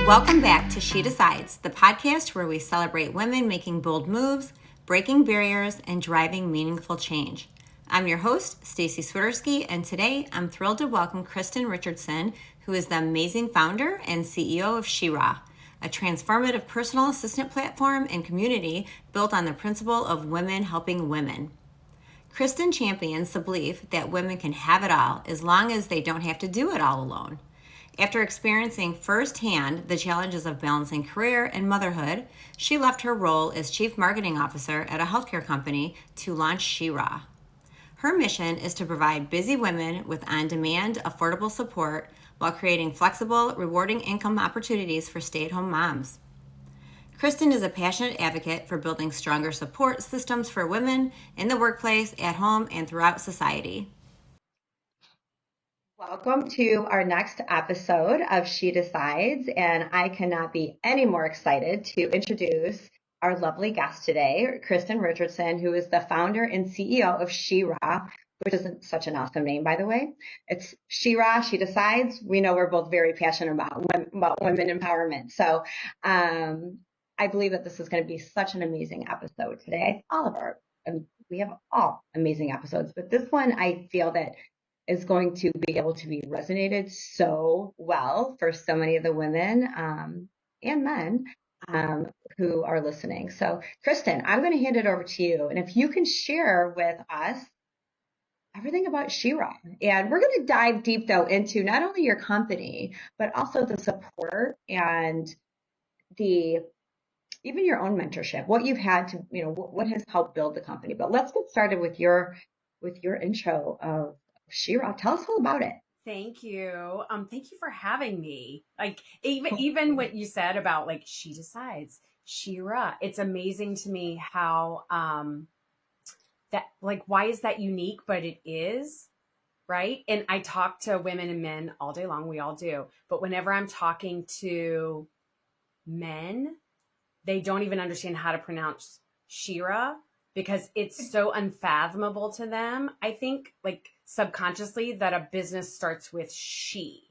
Welcome back to She Decides, the podcast where we celebrate women making bold moves, breaking barriers, and driving meaningful change. I'm your host, Staci Swiderski, and today I'm thrilled to welcome Kristen Richardson, who is the amazing founder and CEO of Sherah, a transformative personal assistant platform and community built on the principle of women helping women. Kristen champions the belief that women can have it all as long as they don't have to do it all alone. After experiencing firsthand the challenges of balancing career and motherhood, she left her role as Chief Marketing Officer at a healthcare company to launch Sherah. Her mission is to provide busy women with on-demand, affordable support while creating flexible, rewarding income opportunities for stay-at-home moms. Kristen is a passionate advocate for building stronger support systems for women in the workplace, at home, and throughout society. Welcome to our next episode of She Decides, and I cannot be any more excited to introduce our lovely guest today, Kristen Richardson, who is the founder and CEO of Sherah, which is such an awesome name, by the way. It's Sherah, She Decides. We know we're both very passionate about women empowerment. So I believe that this is going to be such an amazing episode today. We have all amazing episodes, but this one I feel that is going to be able to be resonated so well for so many of the women and men who are listening. So, Kristen, I'm going to hand it over to you. And if you can share with us everything about Sherah. And we're going to dive deep, though, into not only your company, but also the support and even your own mentorship, what you've had to, what has helped build the company. But let's get started with your intro of Sherah. Tell us all about it. Thank you. Thank you for having me. Like even what you said about like She Decides, Sherah. It's amazing to me how that like why is that unique, but it is, right? And I talk to women and men all day long. We all do. But whenever I'm talking to men, they don't even understand how to pronounce Sherah because it's so unfathomable to them. I think like subconsciously that a business starts with she.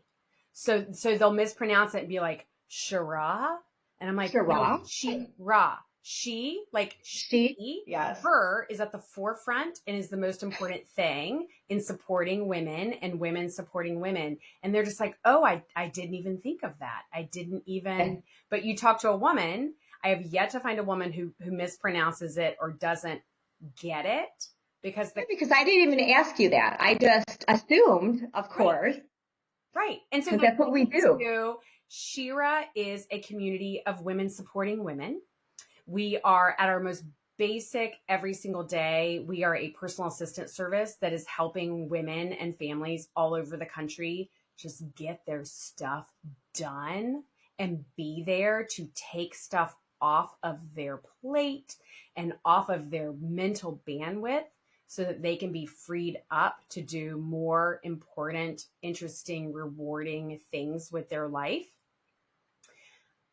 So they'll mispronounce it and be like Sherah. And I'm like, Sherah? No, Sherah. She, like she, yes. Her is at the forefront and is the most important thing in supporting women and women supporting women. And they're just like, oh, I didn't even think of that. I didn't even, but you talk to a woman, I have yet to find a woman who mispronounces it or doesn't get it because I didn't even ask you that. I just assumed, of course. Right. And so that's what we do. Sherah is a community of women supporting women. We are at our most basic every single day. We are a personal assistant service that is helping women and families all over the country just get their stuff done and be there to take stuff off of their plate and off of their mental bandwidth so that they can be freed up to do more important, interesting, rewarding things with their life.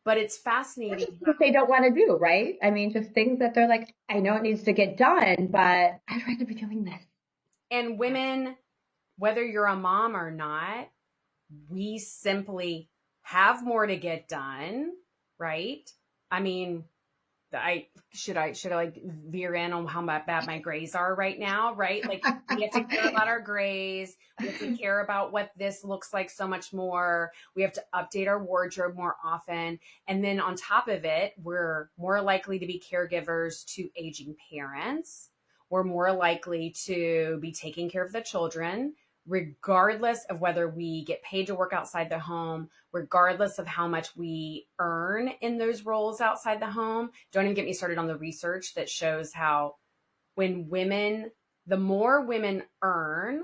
But it's fascinating. What they don't want to do, right? I mean, just things that they're like, I know it needs to get done, but I'd rather be doing this. And women, whether you're a mom or not, we simply have more to get done, right? I mean, should I like veer in on how bad my grays are right now, right? Like we have to care about our grays. We have to care about what this looks like so much more. We have to update our wardrobe more often. And then on top of it, we're more likely to be caregivers to aging parents. We're more likely to be taking care of the children, regardless of whether we get paid to work outside the home, regardless of how much we earn in those roles outside the home. Don't even get me started on the research that shows how the more women earn,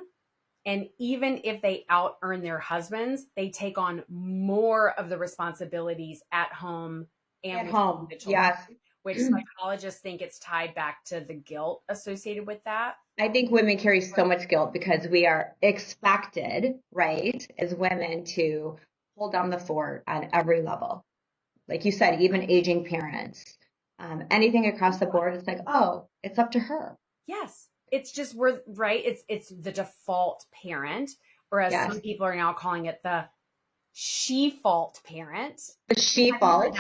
and even if they out earn their husbands, they take on more of the responsibilities at home and at home. Yes. Which psychologists think it's tied back to the guilt associated with that. I think women carry so much guilt because we are expected, right, as women to hold down the fort on every level. Like you said, even aging parents, anything across the board, it's like, oh, it's up to her. Yes. It's just it's the default parent, whereas some people are now calling it the she fault parent. The she fault.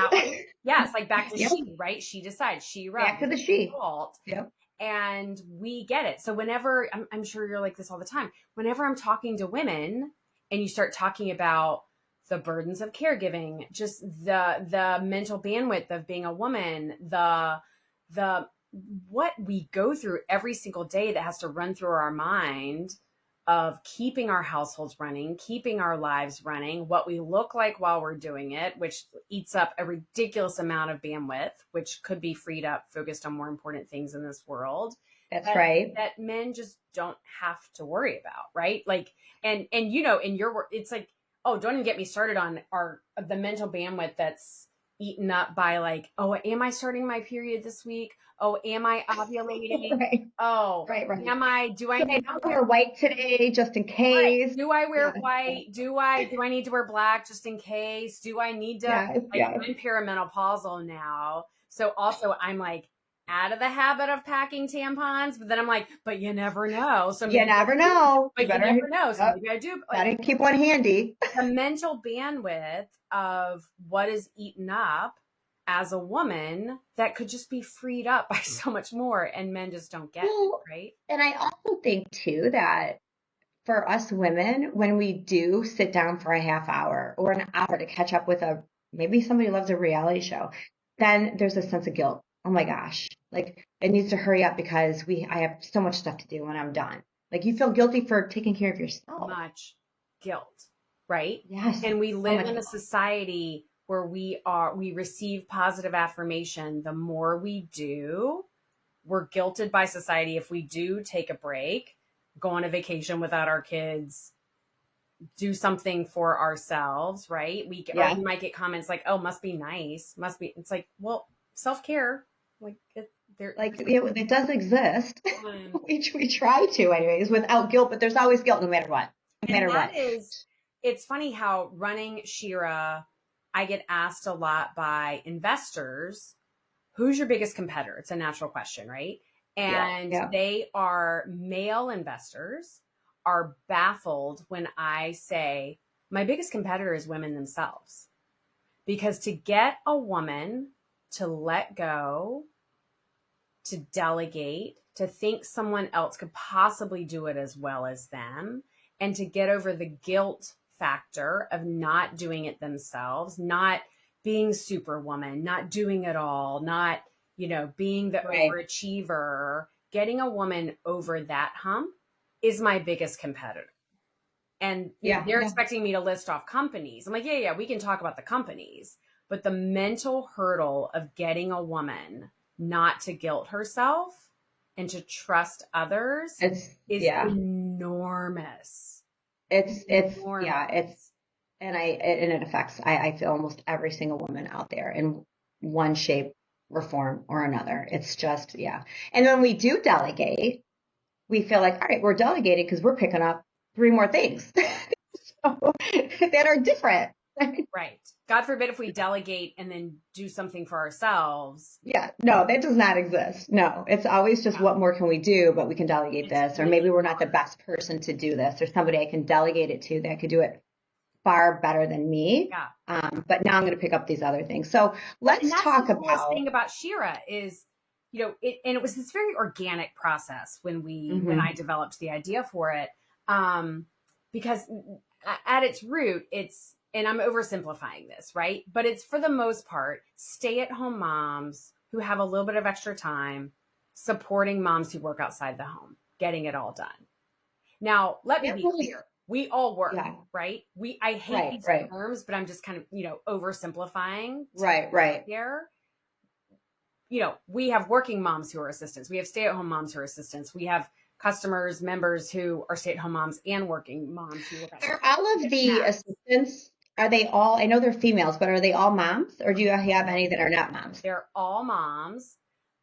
Yes, like back to Yep. she, right? She decides, she Back to the she. fault. Yep. And we get it. So whenever, I'm sure you're like this all the time, whenever I'm talking to women and you start talking about the burdens of caregiving, just the mental bandwidth of being a woman, the what we go through every single day that has to run through our mind of keeping our households running, keeping our lives running, what we look like while we're doing it, which eats up a ridiculous amount of bandwidth, which could be freed up, focused on more important things in this world. That's right. That men just don't have to worry about, right? Like, and you know, in your work, it's like, oh, don't even get me started on the mental bandwidth that's eaten up by like, oh, am I starting my period this week? Oh, am I ovulating? Right. Oh, Right. do I need to wear white today just in case? Right. Do I wear white? Do I need to wear black just in case? Do I need to I'm perimenopausal now. So also I'm like out of the habit of packing tampons, but then I'm like, but you never know. So you never know. But you never know. So maybe I do. Gotta keep one handy. The mental bandwidth of what is eaten up as a woman that could just be freed up by so much more, and men just don't get it, right? And I also think too that for us women, when we do sit down for a half hour or an hour to catch up with maybe somebody loves a reality show, then there's a sense of guilt. Oh my gosh, like it needs to hurry up because I have so much stuff to do when I'm done. Like you feel guilty for taking care of yourself. Much guilt, right? Yes. And we live in a society where we receive positive affirmation. The more we do, we're guilted by society if we do take a break, go on a vacation without our kids, do something for ourselves, right? We might get comments like, "Oh, must be nice, must be." It's like, well, self-care, like it does exist. we try to, anyways, without guilt, but there's always guilt, no matter what. No matter what. It's funny how running Sherah, I get asked a lot by investors, who's your biggest competitor? It's a natural question, right? And they are male investors are baffled when I say my biggest competitor is women themselves. Because to get a woman to let go, to delegate, to think someone else could possibly do it as well as them, and to get over the guilt factor of not doing it themselves, not being superwoman, not doing it all, not, being the overachiever, getting a woman over that hump is my biggest competitor. And they're expecting me to list off companies. I'm like, yeah, we can talk about the companies, but the mental hurdle of getting a woman not to guilt herself and to trust others is enormous. It's enormous. And it affects, I feel, almost every single woman out there in one shape or form or another. It's just, And when we do delegate, we feel like, all right, we're delegating because we're picking up 3 more things that are different. Right. God forbid if we delegate and then do something for ourselves. Yeah. No, that does not exist. No, it's always just what more can we do, but we can delegate this, or maybe we're not the best person to do this, or somebody I can delegate it to that could do it far better than me. Yeah. But now I'm going to pick up these other things. So let's talk about. The coolest thing about Sherah is, it was this very organic process when I developed the idea for it. Because at its root, and I'm oversimplifying this, right? But it's for the most part, stay-at-home moms who have a little bit of extra time supporting moms who work outside the home, getting it all done. Now, let me be clear. We all work, right? I hate these terms, but I'm just kind of, oversimplifying. Right. Here. We have working moms who are assistants. We have stay-at-home moms who are assistants. We have customers, members who are stay-at-home moms and working moms who work outside. Are all of the assistants, are they all, I know they're females, but are they all moms, or do you have any that are not moms? They're all moms.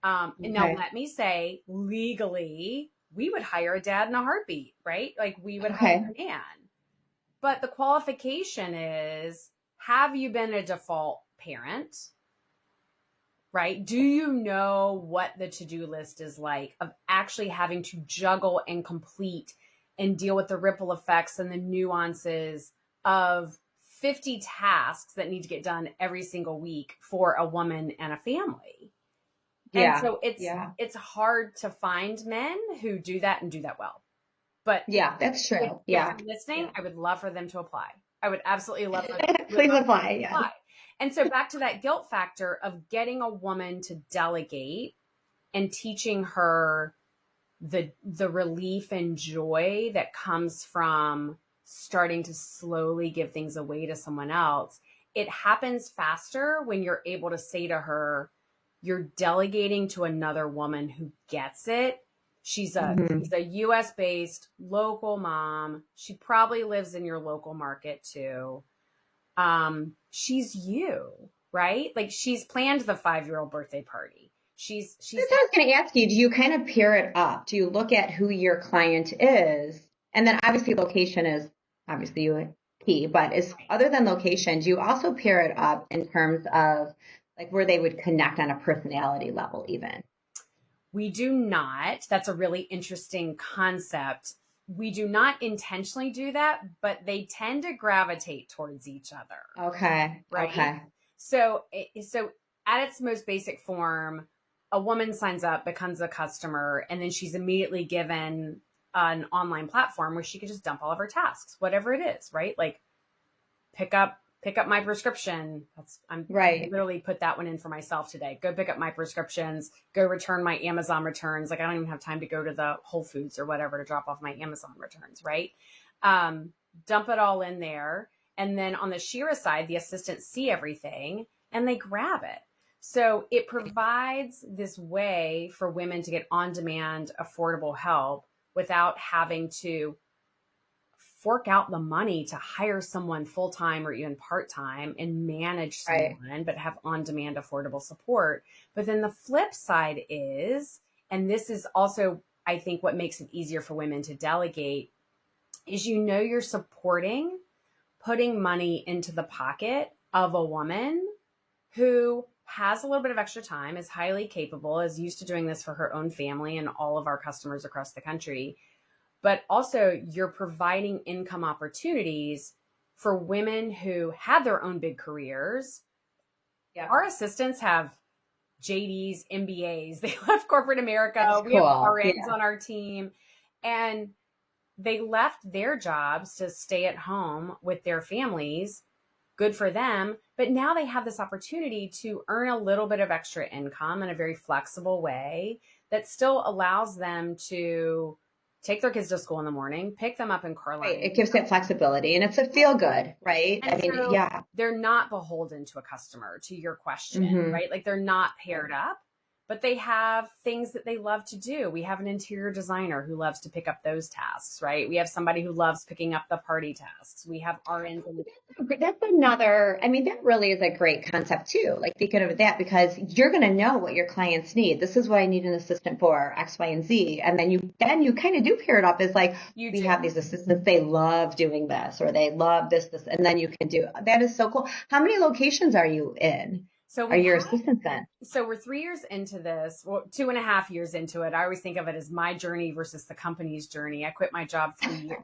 And now let me say, legally, we would hire a dad in a heartbeat, right? Like we would hire a man. But the qualification is, have you been a default parent? Right? Do you know what the to-do list is like of actually having to juggle and complete and deal with the ripple effects and the nuances of 50 tasks that need to get done every single week for a woman and a family. And Yeah. so it's hard to find men who do that and do that well. But Yeah, that's true. if Yeah. you're listening, I would love for them to apply. I would absolutely love for them Please apply. Yeah. And so back to that guilt factor of getting a woman to delegate and teaching her the relief and joy that comes from starting to slowly give things away to someone else. It happens faster when you're able to say to her, you're delegating to another woman who gets it. She's a US based local mom. She probably lives in your local market too. She's you, right? Like she's planned the 5-year-old birthday party. She's That's what I was going to ask you. Do you kind of pair it up? Do you look at who your client is? And then obviously location is obviously key, but is other than location, do you also pair it up in terms of like where they would connect on a personality level even? We do not. That's a really interesting concept. We do not intentionally do that, but they tend to gravitate towards each other. Okay. Right. Okay. So at its most basic form, a woman signs up, becomes a customer, and then she's immediately given an online platform where she can just dump all of her tasks, whatever it is, right? Like pick up my prescription. I literally put that one in for myself today. Go pick up my prescriptions, go return my Amazon returns. Like I don't even have time to go to the Whole Foods or whatever to drop off my Amazon returns, right? Dump it all in there. And then on the Sherah side, the assistants see everything and they grab it. So it provides this way for women to get on-demand, affordable help without having to fork out the money to hire someone full-time or even part-time and manage someone, but have on-demand affordable support. But then the flip side is, and this is also, I think, what makes it easier for women to delegate, is you're supporting putting money into the pocket of a woman who has a little bit of extra time, is highly capable, is used to doing this for her own family and all of our customers across the country. But also you're providing income opportunities for women who have their own big careers. Yeah. Our assistants have JDs, MBAs. They left corporate America. That's we cool. Have RNs on our team. And they left their jobs to stay at home with their families. Good for them. But now they have this opportunity to earn a little bit of extra income in a very flexible way that still allows them to take their kids to school in the morning, pick them up in car line. Right. It gives it flexibility and it's a feel good, right? And so they're not beholden to a customer, to your question, right? Like they're not paired up, but they have things that they love to do. We have an interior designer who loves to pick up those tasks, right? We have somebody who loves picking up the party tasks. We have RNs. That's another, I mean, that really is a great concept too. Like thinking of that because you're going to know what your clients need. This is what I need an assistant for, X, Y, and Z. And then you kind of do pair it up as like, we have these assistants, they love doing this or they love this, and then you can do, that is so cool. How many locations are you in? So are your assistants then? So we're 3 years into this, well, 2.5 years into it. I always think of it as my journey versus the company's journey. I quit my job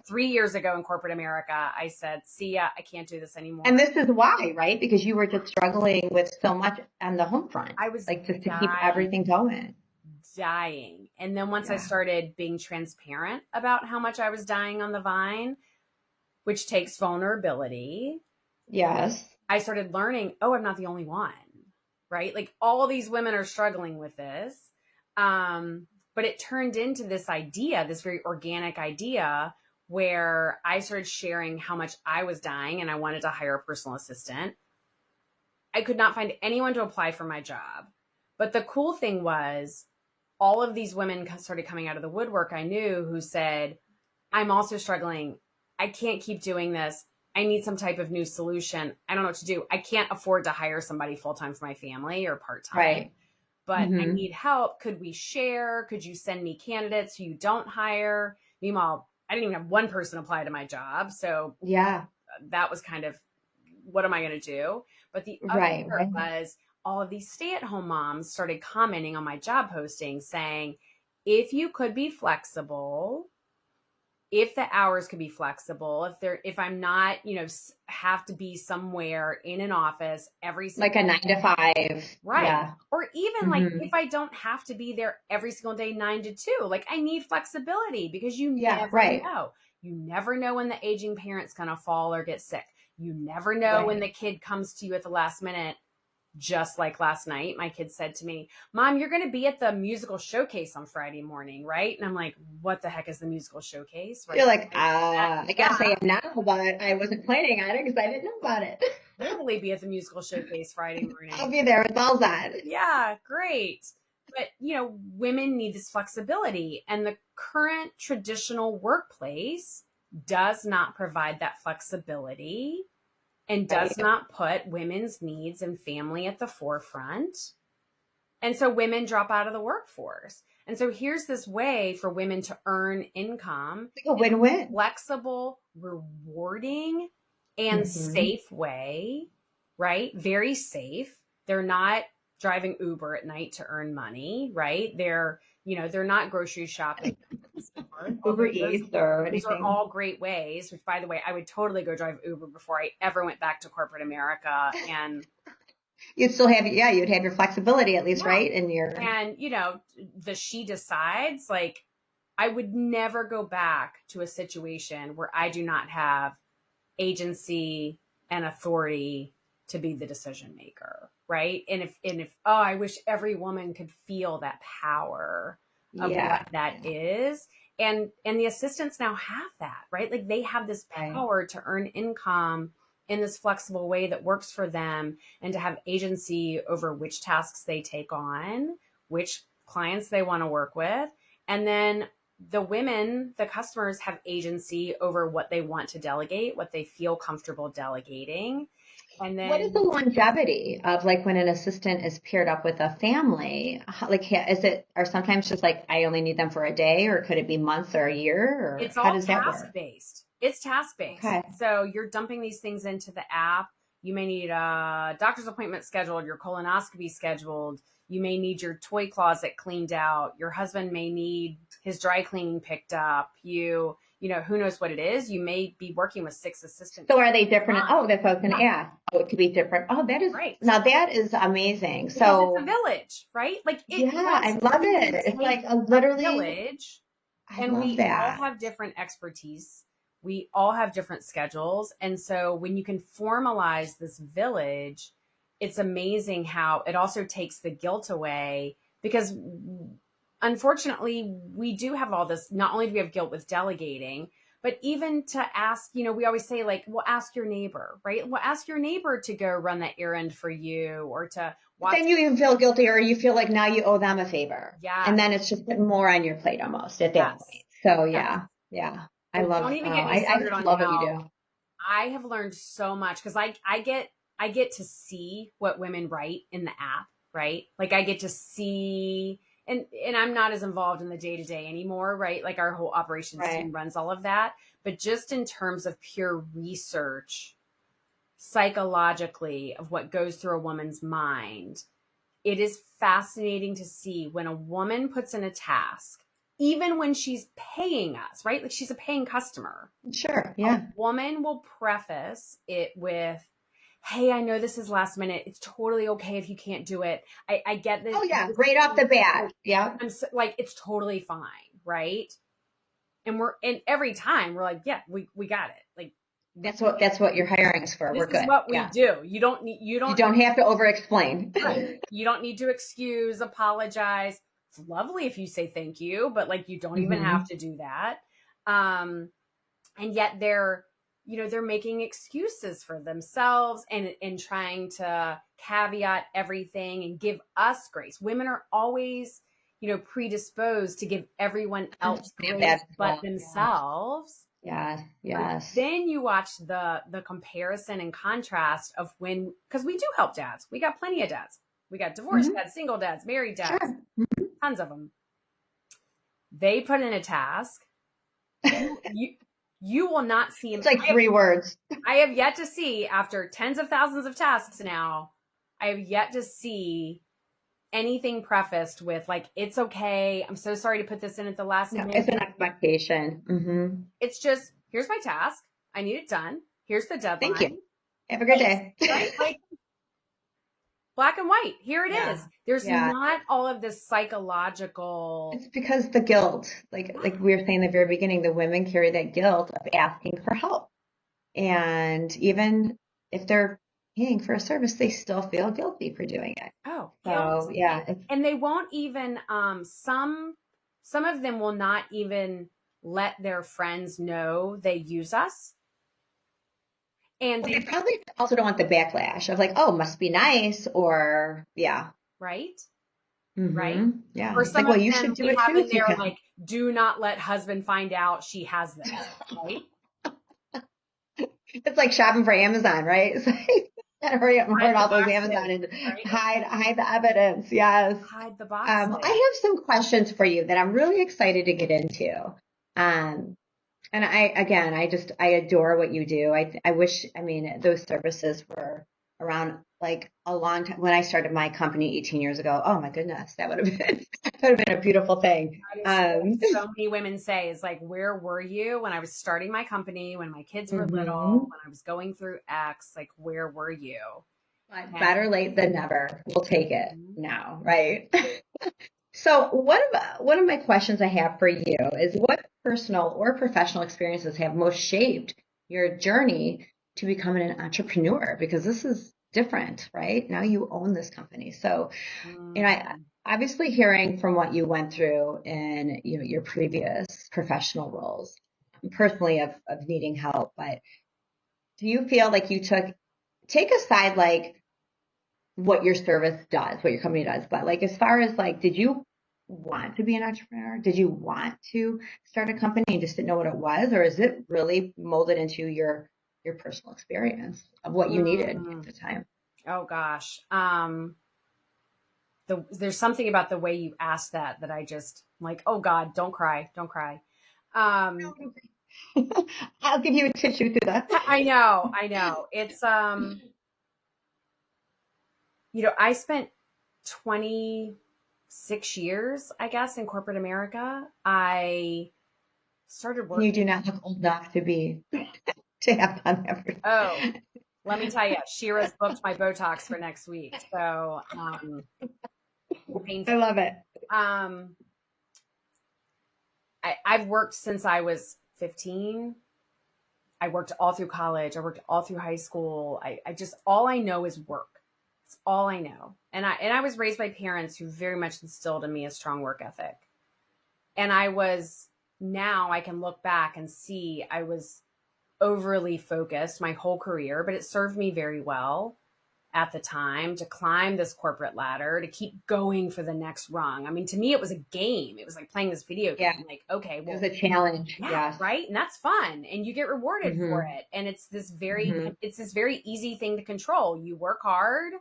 3 years ago in corporate America. I said, see ya, I can't do this anymore. And this is why, right? Because you were just struggling with so much on the home front. I was like just to keep everything going. Dying. And then once I started being transparent about how much I was dying on the vine, which takes vulnerability. Yes. I started learning, I'm not the only one. Right? Like all these women are struggling with this. But it turned into this idea, this very organic idea where I started sharing how much I was dying and I wanted to hire a personal assistant. I could not find anyone to apply for my job. But the cool thing was all of these women started coming out of the woodwork I knew who said, I'm also struggling. I can't keep doing this. I need some type of new solution. I don't know what to do. I can't afford to hire somebody full-time for my family or part-time, right. But I need help. Could we share? Could you send me candidates who you don't hire? Meanwhile, I didn't even have one person apply to my job. So that was kind of, what am I going to do? But the other part was all of these stay-at-home moms started commenting on my job posting saying, if you could be flexible, if the hours could be flexible, if I'm not, have to be somewhere in an office every Like single a 9 to 5. right. Yeah. Or even like if I don't have to be there every single day, 9 to 2, like I need flexibility because you Yeah. never Right. know. You never know when the aging parent's going to fall or get sick. You never know when Right. the kid comes to you at the last minute. Just like last night, my kid said to me, Mom, you're going to be at the musical showcase on Friday morning, right? And I'm like, what the heck is the musical showcase? Right. You're like, Yeah, I guess I am now, but I wasn't planning on it because I didn't know about it. totally be at the musical showcase Friday I'll morning. be there. It's all on. Yeah, great. But, women need this flexibility, and the current traditional workplace does not provide that flexibility and does Right. not put women's needs and family at the forefront. And so women drop out of the workforce. And so here's this way for women to earn income, It's like a win-win. flexible, rewarding, and Mm-hmm. safe way, right? Very safe. They're not driving Uber at night to earn money, right? They're not grocery shopping. Uber Although Eats or those are anything. all great ways, which by the way, I would totally go drive Uber before I ever went back to corporate America. And You'd still have, yeah, you'd have your flexibility at least, yeah. right? And your, And, the she decides, like, I would never go back to a situation where I do not have agency and authority to be the decision maker, right? And if I wish every woman could feel that power of yeah. what that is. And the assistants now have that, right? Like they have this Right. power to earn income in this flexible way that works for them and to have agency over which tasks they take on, which clients they want to work with. And then the women, the customers, have agency over what they want to delegate, what they feel comfortable delegating. And What is then the longevity of like when an assistant is paired up with a family? Like, is it, or sometimes just like, I only need them for a day, or could it be months or a year, or it's how all does that task work? based. It's task based. Okay. So you're dumping these things into the app. You may need a doctor's appointment scheduled, your colonoscopy scheduled. You may need your toy closet cleaned out. Your husband may need his dry cleaning picked up. Who knows what it is. You may be working with 6 assistants. So are they different? Oh, that's what I was going Yeah, to ask. Oh, it could be different. Oh, right. now that is amazing. Because it's a So village, right? Like it yeah, does I love truly it. It's take like a a literally, village, I and love we all that. have different expertise. We all have different schedules. And so when you can formalize this village, it's amazing how it also takes the guilt away because unfortunately we do have all this. Not only do we have guilt with delegating, but even to ask, we always say like, well, ask your neighbor, right? Well, ask your neighbor to go run that errand for you or to But watch. then you even feel guilty, or you feel like now you owe them a favor. Yeah. And then it's just putting more on your plate almost at that Yes. point. So Yes. yeah. I So love, don't even get me I started just on love what you how do. I have learned so much because I get to see what women write in the app, right? Like I get to see and I'm not as involved in the day to day anymore, right? Like our whole operations Right. team runs all of that. But just in terms of pure research, psychologically, of what goes through a woman's mind, it is fascinating to see when a woman puts in a task, even when she's paying us, right? Like she's a paying customer. Sure. A Yeah. woman will preface it with, hey, I know this is last minute. It's totally okay if you can't do it. I get that. Oh yeah. Right off the bat. Yeah. I'm so, like, it's totally fine, right? And every time we're like, yeah, we got it. Like That's what your hiring is for. this We're is good. what we Yeah. do. You don't need You don't have to over explain. right. You don't need to excuse, apologize. It's lovely if you say thank you, but like you don't even have to do that. And yet they're making excuses for themselves and trying to caveat everything and give us grace. Women are always, predisposed to give everyone else grace but themselves. Yes. But Yes. then you watch the comparison and contrast of because we do help dads. We got plenty of dads. We got divorced dads, single dads, married dads, Sure. tons of them. They put in a task. You will not see. It's like 3 words. I have yet to see, after tens of thousands of tasks now, I have yet to see anything prefaced with like, it's okay, I'm so sorry to put this in at the last No, minute. it's an expectation. Mm-hmm. It's just, here's my task. I need it done. Here's the deadline. Thank you. Have a good day. Right? Like, black and white. Here it is. Yeah. There's Yeah. not all of this psychological. It's because the guilt, like we were saying in the very beginning, the women carry that guilt of asking for help. And even if they're paying for a service, they still feel guilty for doing it. Oh, So yeah. And they won't even, some of them will not even let their friends know they use us. And they probably also don't want the backlash of like, oh, must be nice, or yeah. Right? Mm-hmm. Right? Yeah. Or It's some like, well, of you them should do we it have too in if you there can. like, do not let husband find out she has this, right? It's like shopping for Amazon, right? It's like, hurry up and Hide hoard the all those boxes, Amazon and right? hide the evidence. Yes. Hide the boxes. I have some questions for you that I'm really excited to get into. And I adore what you do. I wish, I mean, those services were around like a long time. When I started my company 18 years ago, oh my goodness, that would have been a beautiful thing. That is what so many women say is like, where were you when I was starting my company, when my kids were little, when I was going through X, like, where were you? Better late than never. We'll take it now, right? So one of my questions I have for you is, what personal or professional experiences have most shaped your journey to becoming an entrepreneur? Because this is different, right? Now you own this company. So, I obviously, hearing from what you went through in your previous professional roles, personally of needing help, but do you feel like you take aside like what your service does, what your company does, but like as far as like, did you want to be an entrepreneur? Did you want to start a company and just didn't know what it was? Or is it really molded into your personal experience of what you needed at the time? Oh gosh. There's something about the way you asked that I just like, oh God, don't cry. I'll give you a tissue through that. I know. It's, I spent 26 years, I guess, in corporate America. I started working. You do not look old enough to have done everything. Oh, let me tell you, Sherah's booked my Botox for next week. So, I love it. I've worked since I was 15. I worked all through college. I worked all through high school. I just, all I know is work. It's all I know. And I was raised by parents who very much instilled in me a strong work ethic. And now I can look back and see I was overly focused my whole career, but it served me very well at the time to climb this corporate ladder, to keep going for the next rung. I mean, to me, it was a game. It was like playing this video game. Yeah. Like, okay, well, it was a challenge. Yeah, right. And that's fun. And you get rewarded for it. And it's this very easy thing to control. You work hard.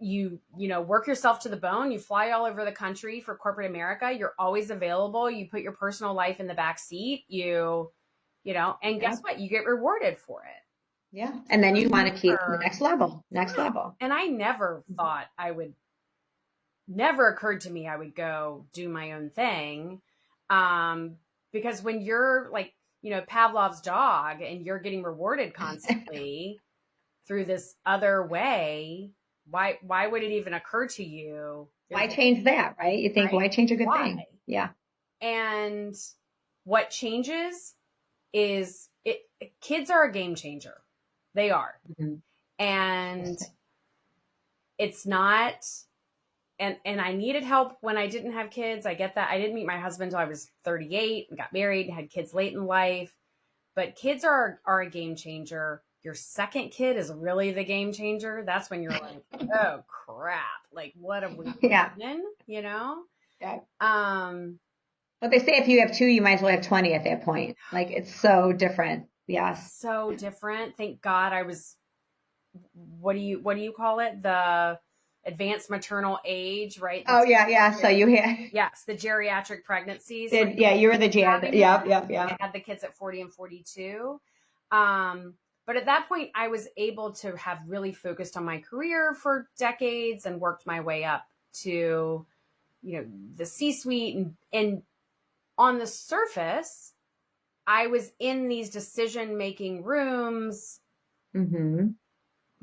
You work yourself to the bone. You fly all over the country for corporate America. You're always available. You put your personal life in the back seat. And guess what? You get rewarded for it. Yeah. And then you want to keep the next level. And I never thought never occurred to me I would go do my own thing. Because when you're like, Pavlov's dog and you're getting rewarded constantly through this other way, why would it even occur to you? Why change that, right? You think, why change a good thing? Yeah. And what changes is kids are a game changer. They are. And it's not, and I needed help when I didn't have kids. I get that. I didn't meet my husband until I was 38 and got married, had kids late in life, but kids are a game changer. Your second kid is really the game changer. That's when you're like, oh crap. Like, what have we done? Yeah. But they say if you have two, you might as well have 20 at that point. Like, it's so different. Yes. So different. Thank God I was, what do you call it? The advanced maternal age, right? Oh, yeah. So you had. Yes, the geriatric pregnancies. Yeah, you were the Jan. Yep. I had the kids at 40 and 42. But But at that point, I was able to have really focused on my career for decades and worked my way up to, the C-suite. And on the surface, I was in these decision-making rooms. Mm-hmm.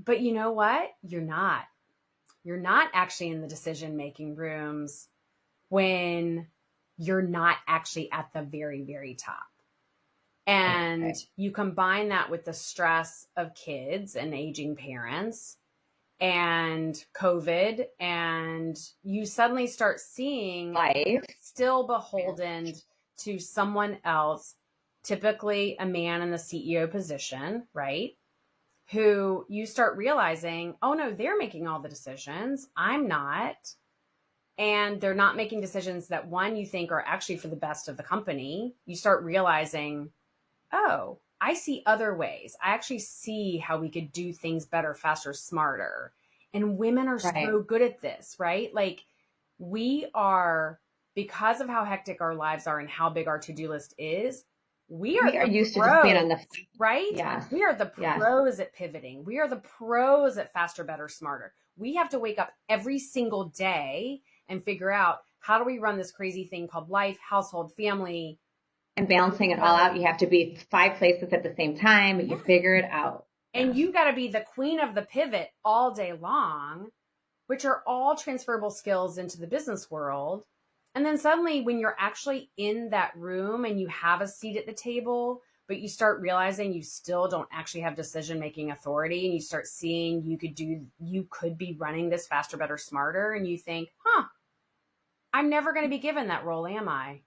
But you know what? You're not. You're not actually in the decision-making rooms when you're not actually at the very, very top. And Okay. you combine that with the stress of kids and aging parents and COVID, and you suddenly start seeing Life. still beholden to someone else, typically a man in the CEO position, right? Who you start realizing, oh no, they're making all the decisions. I'm not. And they're not making decisions that, one, you think are actually for the best of the company. You start realizing, oh, I see other ways. I actually see how we could do things better, faster, smarter. And women are Right. so good at this, right? Like we are, because of how hectic our lives are and how big our to-do list is, we are the used to pros, just being on the right? Yes. We are the Yes. pros at pivoting. We are the pros at faster, better, smarter. We have to wake up every single day and figure out, how do we run this crazy thing called life, household, family, And balancing it all out. You have to be 5 places at the same time, but you figure it out. and Yes. you got to be the queen of the pivot all day long, which are all transferable skills into the business world. And then suddenly when you're actually in that room and you have a seat at the table, but you start realizing you still don't actually have decision-making authority, and you start seeing you could be running this faster, better, smarter. And you think, I'm never going to be given that role, am I?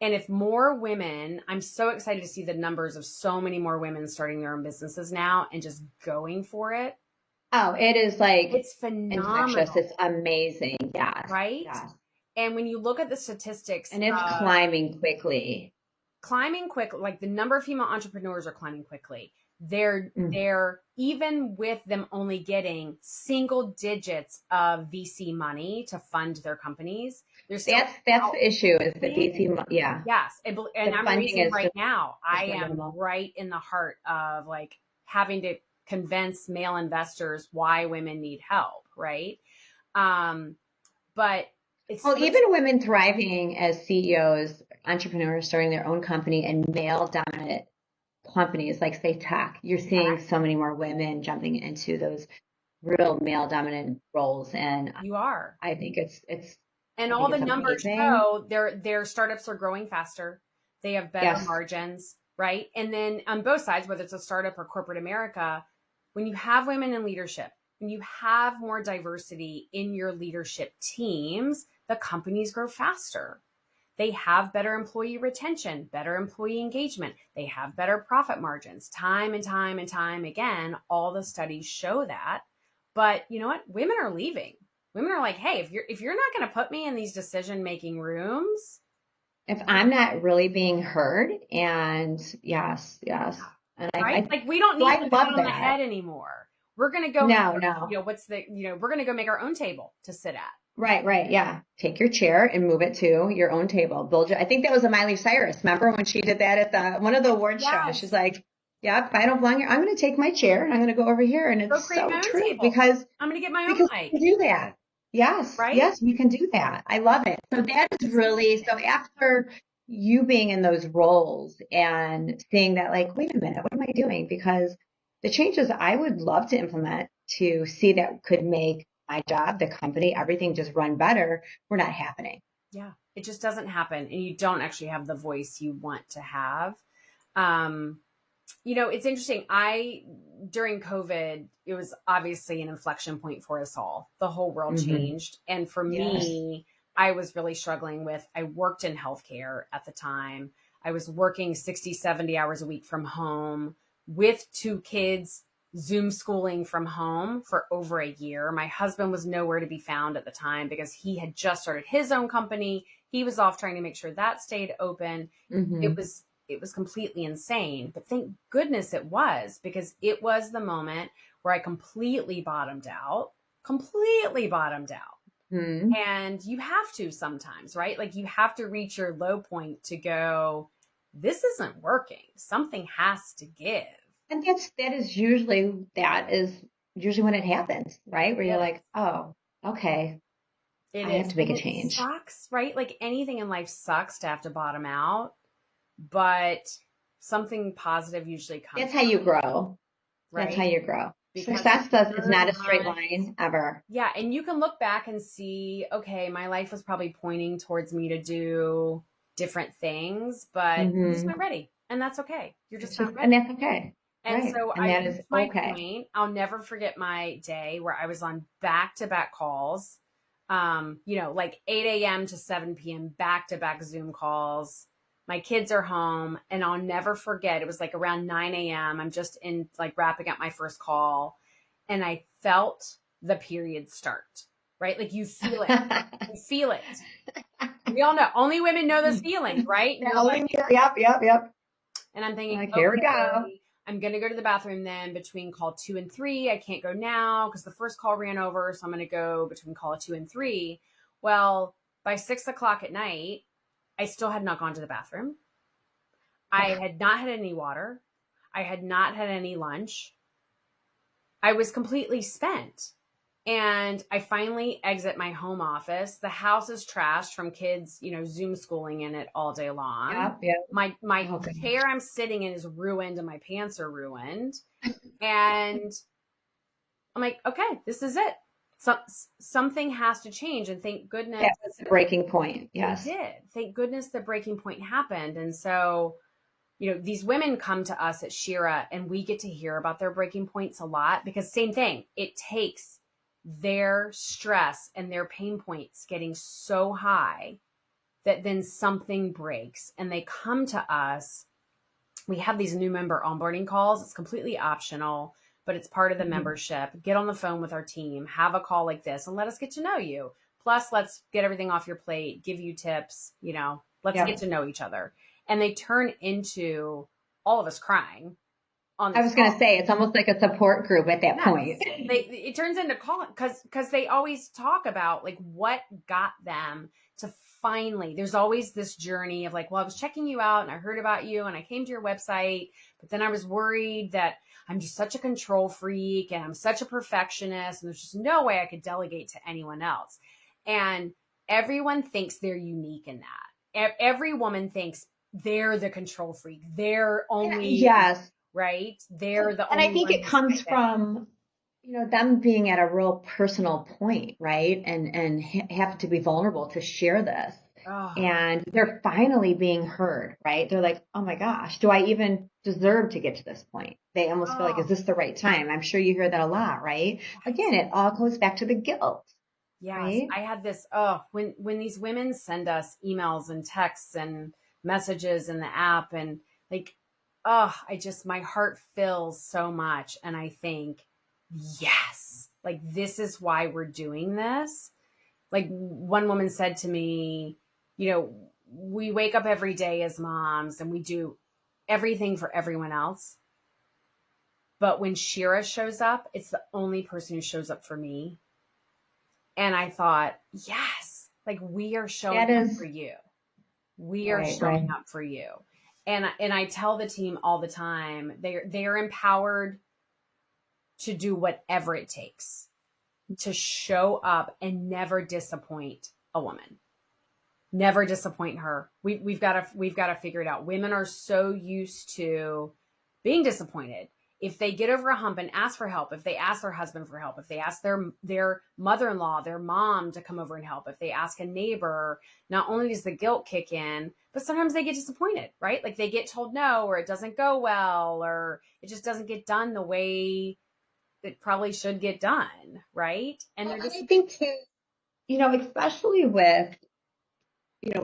And if more women, I'm so excited to see the numbers of so many more women starting their own businesses now and just going for it. Oh, it is like It's phenomenal. infectious. It's amazing. Yes. Right? Yes. And when you look at the statistics, And it's climbing quickly. Like the number of female entrepreneurs are climbing quickly. They're even with them only getting single digits of VC money to fund their companies. That's the issue, is the VC. Yeah. Yes. And I'm raising right now. I am minimal. right in the heart of like having to convince male investors why women need help. Right. But it's even women thriving as CEOs, entrepreneurs starting their own company, and male dominant companies like say tech, you're seeing so many more women jumping into those real male dominant roles. And you are. I think it's and all the numbers show their startups are growing faster. They have better margins, right? And then on both sides, whether it's a startup or corporate America, when you have women in leadership, when you have more diversity in your leadership teams, the companies grow faster. They have better employee retention, better employee engagement. They have better profit margins. Time and time and time again, all the studies show that. But you know what? Women are leaving. Women are like, hey, if you're not going to put me in these decision-making rooms, if I'm not really being heard, and yes. And right? Like we don't need to put on the head anymore. We're going to go. No. We're going to go make our own table to sit at. Right. Yeah. Take your chair and move it to your own table. I think that was a Miley Cyrus. Remember when she did that at one of the award shows? She's like, yeah, if I don't belong here, I'm going to take my chair and I'm going to go over here. And it's so true table. Because I'm going to get my own mic. You can do that. Yes. Right? Yes, you can do that. I love it. So that is really, so after you being in those roles and seeing that, like, wait a minute, what am I doing? Because the changes I would love to implement to see that could make my job, the company, everything just run better, were not happening. Yeah, it just doesn't happen. And you don't actually have the voice you want to have. It's interesting. During COVID, it was obviously an inflection point for us all. The whole world changed. And for me, I was really struggling I worked in healthcare at the time. I was working 60, 70 hours a week from home with 2 kids, Zoom schooling from home for over a year. My husband was nowhere to be found at the time because he had just started his own company. He was off trying to make sure that stayed open. It was completely insane, but thank goodness it was, because it was the moment where I completely bottomed out. And you have to sometimes, right? Like you have to reach your low point to go, this isn't working. Something has to give. And that is usually when it happens, right? Where you're It like, oh, okay, It I have is. to make And a it change. sucks, right? Like anything in life sucks to have to bottom out, but something positive usually comes That's how from you it, grow. That's how right? you grow. Because Success is there's not a straight months. line ever. Yeah, and you can look back and see, okay, my life was probably pointing towards me to do different things, but I just Hmm. not ready. And that's okay. You're just not And ready. that's okay. And Right. so And I that is reached my okay. point. I'll never forget my day where I was on back to back calls, like 8 a.m. to 7 p.m., back to back Zoom calls. My kids are home, and I'll never forget. It was like around 9 a.m. I'm just in like wrapping up my first call, and I felt the period start, right? Like you feel it. You feel it. We all know. Only women know this feeling, right? And you're like, Yep. and I'm thinking, Like, here we go. okay, I'm going to go to the bathroom then between call 2 and 3. I can't go now because the first call ran over. So I'm going to go between call 2 and 3. Well, by 6 o'clock at night, I still had not gone to the bathroom. I had not had any water. I had not had any lunch. I was completely spent. And I finally exit my home office. The house is trashed from kids, Zoom schooling in it all day long. Yep. My Oh, goodness. chair I'm sitting in is ruined and my pants are ruined. And I'm like, okay, this is it. So, something has to change. And thank goodness That was the breaking point. it Yes. did. Thank goodness the breaking point happened. And so, these women come to us at Sherah and we get to hear about their breaking points a lot because same thing, it takes their stress and their pain points getting so high that then something breaks and they come to us. We have these new member onboarding calls. It's completely optional, but it's part of the Mhm. membership. Get on the phone with our team, have a call like this, and let us get to know you. Plus, let's get everything off your plate, give you tips, let's get Yep. to know each other. And they turn into all of us crying on I these was going to calls. say, it's almost like a support group at that Yes. point. It turns into calling because they always talk about like what got them to finally, there's always this journey of like, well, I was checking you out and I heard about you and I came to your website, but then I was worried that I'm just such a control freak and I'm such a perfectionist and there's just no way I could delegate to anyone else. And everyone thinks they're unique in that. Every woman thinks they're the control freak. They're only Yes. right? They're the And I only think one it who's comes like that. from, them being at a real personal point, right? And have to be vulnerable to share this. Oh, And they're finally being heard, right? They're like, oh my gosh, do I even deserve to get to this point? They almost feel like, is oh, this the right time? I'm sure you hear that a lot, right? Again, it all goes back to the guilt, yes. right? I had this. Oh, when these women send us emails and texts and messages in the app and like, oh, my heart fills so much. And I think, yes, like this is why we're doing this. Like one woman said to me, we wake up every day as moms and we do everything for everyone else. But when Sherah shows up, it's the only person who shows up for me. And I thought, yes, like we are That showing up for is you. We are right. showing up for you. And I tell the team all the time, they are empowered to do whatever it takes to show up and never disappoint a woman. Never disappoint her. We've got to figure it out. Women are so used to being disappointed. If they get over a hump and ask for help, if they ask their husband for help, if they ask their mother-in-law, their mom to come over and help, if they ask a neighbor, not only does the guilt kick in, but sometimes they get disappointed, right? Like they get told no, or it doesn't go well, or it just doesn't get done the way it probably should get done, right? And Well, they're and just I think too, especially with,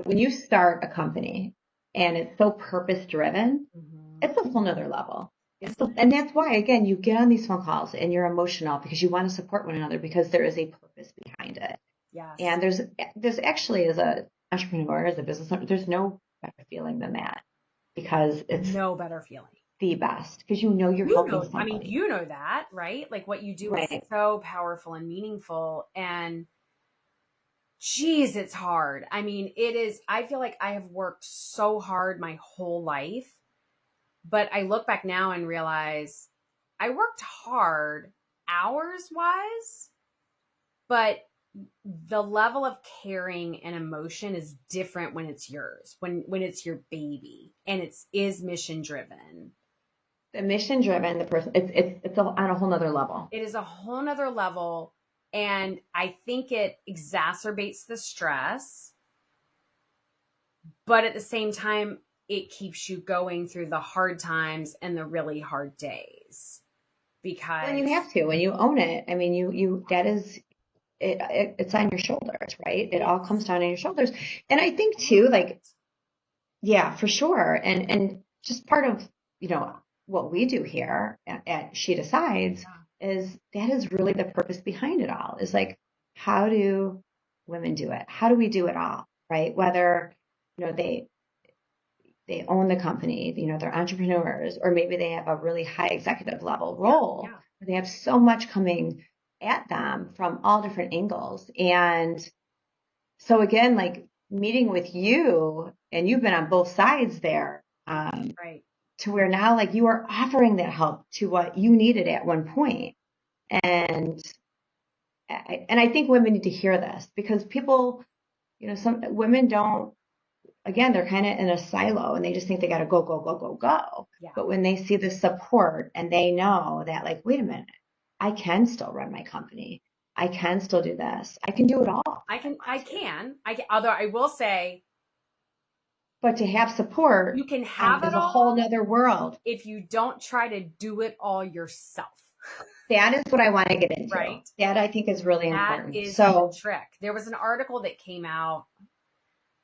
when you start a company and it's so purpose driven, Mhm. it's a whole nother level. Isn't And it? that's why, again, you get on these phone calls and you're emotional because you want to support one another because there is a purpose behind it. Yes. And there's actually, as a entrepreneur, as a business owner, there's no better feeling than that because it's No better feeling. the best because you're You helping know, I mean, somebody. you know that, right? Like what you do is Right. so powerful and meaningful. And geez, it's hard. I mean, it is, I feel like I have worked so hard my whole life, But I look back now and realize I worked hard hours wise, but the level of caring and emotion is different when it's yours, when it's your baby and is mission driven. The mission driven, the person, it's on a whole nother level. It is a whole nother level. And I think it exacerbates the stress, but at the same time, it keeps you going through the hard times and the really hard days. Because when you have to, when you own it, I mean, that is, it's on your shoulders, right? It all comes down on your shoulders. And I think too, like, yeah, for sure. And just part of, what we do here at She Decides is that is really the purpose behind it all, is like, how do women do it? How do we do it all, right? Whether, they own the company, they're entrepreneurs, or maybe they have a really high executive level role. Yeah. They have so much coming at them from all different angles. And so again, like meeting with you, and you've been on both sides there, right. to where now like you are offering that help to what you needed at one point. And I think women need to hear this, because people, some women don't, again, they're kind of in a silo and they just think they got to go, go, go, go, go. Yeah. But when they see the support and they know that, like, wait a minute, I can still run my company. I can still do this. I can do it all. I can, although I will say, but to have support, you can have it is a all whole nother world. if you don't try to do it all yourself. That is what I want to get into. Right. That I think is really important. That is the trick. There was an article that came out,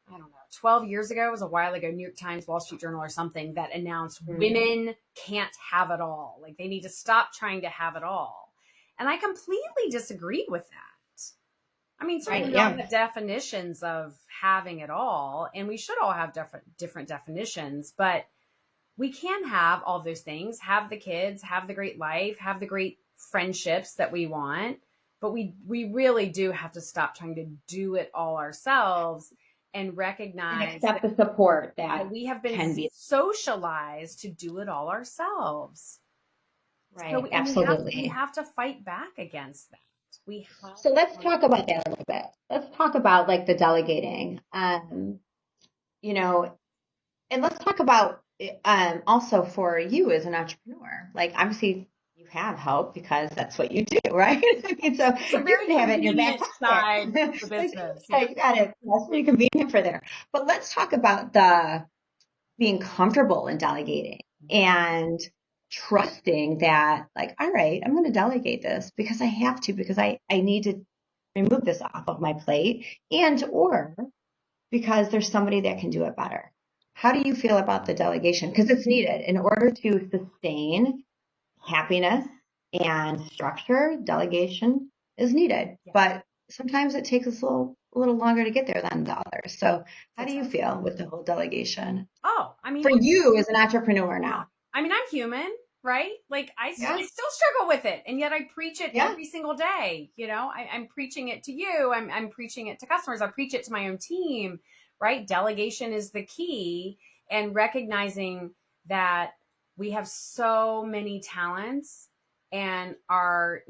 I don't know, 12 years ago. It was a while ago, New York Times, Wall Street Journal or something, that announced women can't have it all. Like they need to stop trying to have it all. And I completely disagreed with that. I mean, certainly not the definitions of having it all, and we should all have different definitions, but we can have all those things, have the kids, have the great life, have the great friendships that we want, but we really do have to stop trying to do it all ourselves and recognize and accept the support that we have been socialized to do it all ourselves. Right, so absolutely. We have to fight back against that. So let's talk about that a little bit. Let's talk about like the delegating, and let's talk about also for you as an entrepreneur. Like obviously you have help because that's what you do, right? I mean, so you can have it in your back side the business. You got it. That's pretty convenient for there. But let's talk about the being comfortable in delegating and trusting that, like, all right, I'm going to delegate this because I have to, because I need to remove this off of my plate, or because there's somebody that can do it better. How do you feel about the delegation? Because it's needed in order to sustain happiness and structure. Delegation is needed, but sometimes it takes us a little longer to get there than the others. So how do you feel with the whole delegation? Oh, I mean, for you as an entrepreneur now. I mean, I'm human, right? Like I still struggle with it, and yet I preach it every single day. I'm preaching it to you. I'm preaching it to customers. I preach it to my own team, right? Delegation is the key, and recognizing that we have so many talents, and our